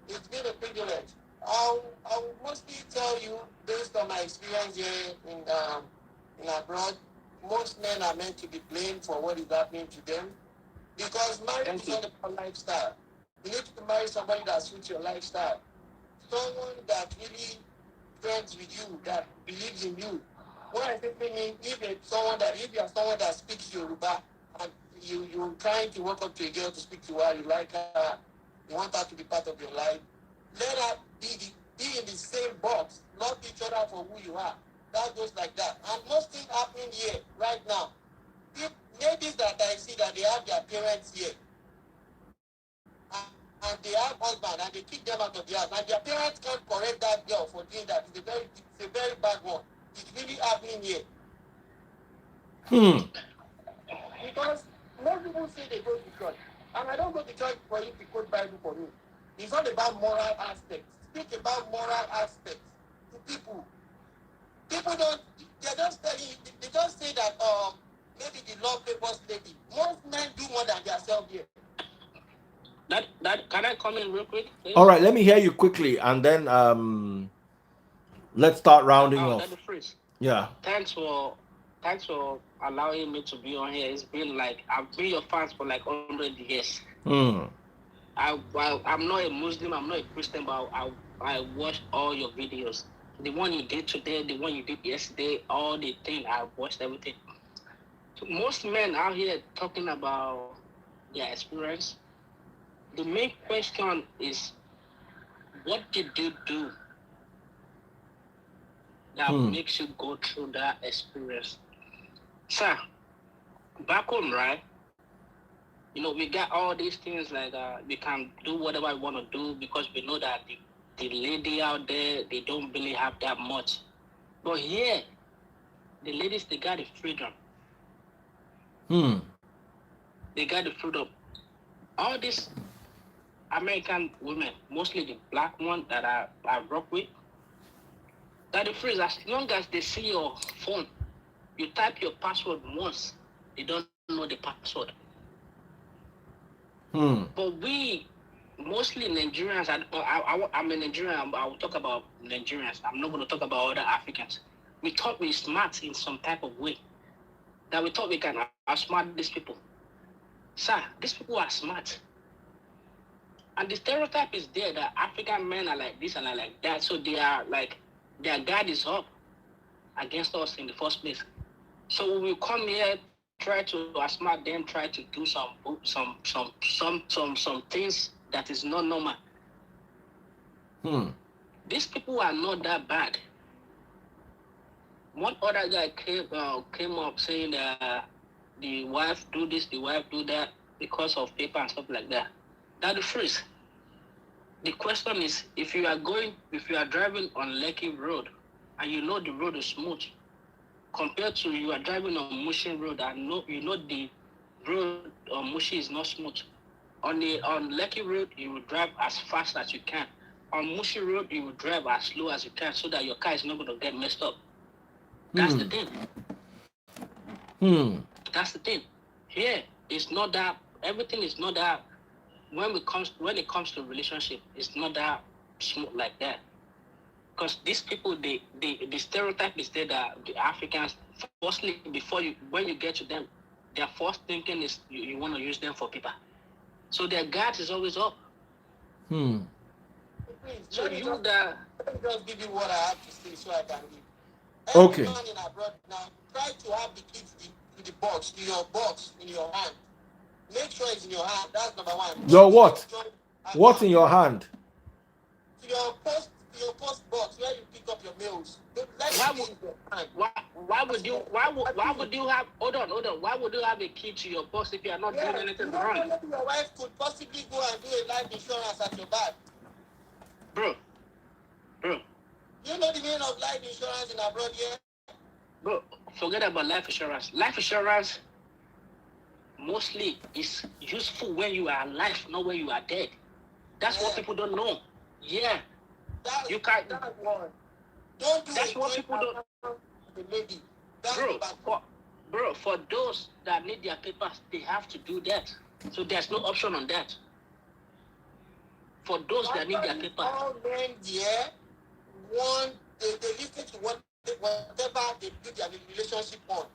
Speaker 5: it's been a privilege. I'll mostly tell you, based on my experience here in abroad, most men are meant to be blamed for what is happening to them. Because marriage is not a lifestyle. You need to marry somebody that suits your lifestyle. Someone that really friends with you, that believes in you. What I simply mean, if you are someone that speaks Yoruba and you're trying to walk up to a girl to speak to her, you like her, you want her to be part of your life, let her be in the same box, not each other for who you are. That goes like that. And most things happening here right now. Ladies that I see that they have their parents here, and they have husband, and they kick them out of the house, and their parents can't correct that girl for doing that. It's a very bad one. It's really happening here. Because most people say they go to church, and I don't go to church for you to quote Bible for me. It's not about moral aspects. Speak about moral aspects to people. People don't. They're just telling you. They just say that maybe the law favors lady. Most men do more than themselves here.
Speaker 8: That can I come in real quick? Please?
Speaker 1: All right, let me hear you quickly, and then let's start rounding off.
Speaker 8: That's the first.
Speaker 1: Yeah.
Speaker 8: Thanks for allowing me to be on here. It's been like I've been your fans for like 100 years. I'm not a Muslim, I'm not a Christian, but I watched all your videos. The one you did today, the one you did yesterday, all the things, I watched everything. So most men out here talking about their experience. The main question is, what did you do that makes you go through that experience? Sir, back home, right? You know, we got all these things like we can do whatever we want to do because we know that the lady out there, they don't really have that much. But here, the ladies, they got the freedom. They got the freedom. All these American women, mostly the black ones that I rock with, that the freeze, as long as they see your phone, you type your password once, they don't know the password. But we, mostly Nigerians, I'm a Nigerian, I will talk about Nigerians. I'm not going to talk about other Africans. We thought we're smart in some type of way. That we thought we can outsmart these people. Sir, these people are smart. And the stereotype is there that African men are like this and are like that. So they are like, their guard is up against us in the first place. So we will come here, try to outsmart them, try to do some things that is not normal. These people are not that bad. One other guy came up saying that the wife do this, the wife do that because of paper and stuff like that. That's the phrase. The question is, if you are driving on Lekki Road and you know the road is smooth, compared to you are driving on Mushin Road and you know the road on Mushin is not smooth. On Lekki Road, you will drive as fast as you can. On Mushin Road, you will drive as slow as you can so that your car is not going to get messed up. That's the thing. That's the thing. Here, it's not that, everything is not that, when it comes to relationship, it's not that smooth like that. Because these people, the stereotype is there that the Africans, firstly, when you get to them, their first thinking is you want to use them for people. So their guard is always up.
Speaker 5: Please,
Speaker 8: So
Speaker 5: let me just give you what I have to say so I can leave.
Speaker 1: Okay.
Speaker 5: Everyone in abroad now, try to have the kids in the box, in your hand. Make sure it's in your hand. That's number one.
Speaker 1: Your what? What in your hand?
Speaker 5: Your post box where you pick up your mails.
Speaker 8: Why would you have hold on? Why would you have a key to your box if you are not doing anything wrong?
Speaker 5: Your wife could possibly go and do a life insurance at your back.
Speaker 8: Bro.
Speaker 5: You know the meaning of life insurance in abroad here?
Speaker 8: Bro, forget about life insurance. Life insurance mostly is useful when you are alive, not when you are dead. That's what people don't know. Yeah. You can't.
Speaker 5: That's one. Don't do
Speaker 8: that's
Speaker 5: it.
Speaker 8: What people don't.
Speaker 5: The lady.
Speaker 8: Bro, for those that need their papers, they have to do that. So there's no option on that. For those that need their papers.
Speaker 5: All men there, they listen to whatever they do their relationship on.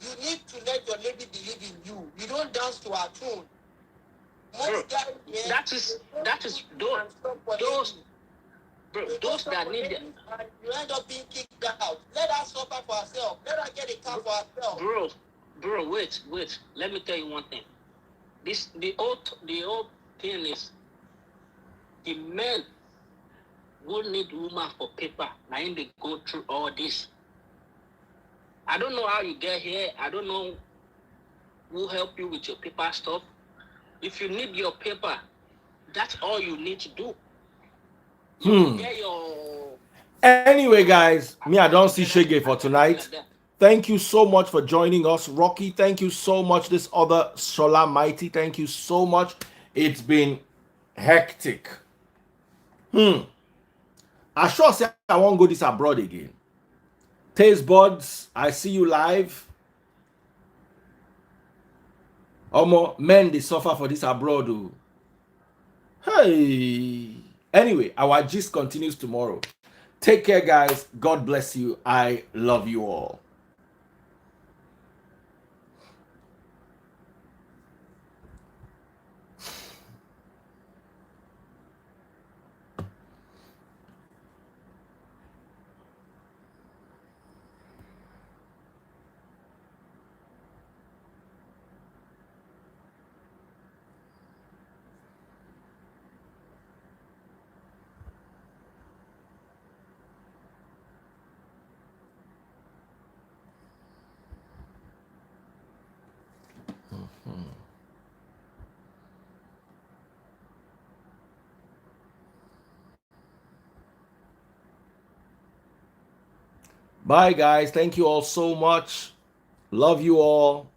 Speaker 5: You need to let your lady believe in you. You don't dance to her tune. Most guys here,
Speaker 8: that is those that need it.
Speaker 5: You end up being kicked out. Let her suffer for herself. Let her get a car for herself.
Speaker 8: Bro, wait. Let me tell you one thing. The old thing is the men who need woman for paper. Now they go through all this. I don't know how you get here. I don't know who help you with your paper stuff. If you need your paper, that's all you need to do. Get your...
Speaker 1: Anyway, guys, me, I don't see Shege for tonight. Thank you so much for joining us. Rocky, thank you so much. This other Shola Mighty, thank you so much. It's been hectic. I sure say I won't go this abroad again. Taste buds, I see you live. Men, they suffer for this abroad. Oh. Hey. Anyway, our gist continues tomorrow. Take care, guys. God bless you. I love you all. Bye, guys. Thank you all so much. Love you all.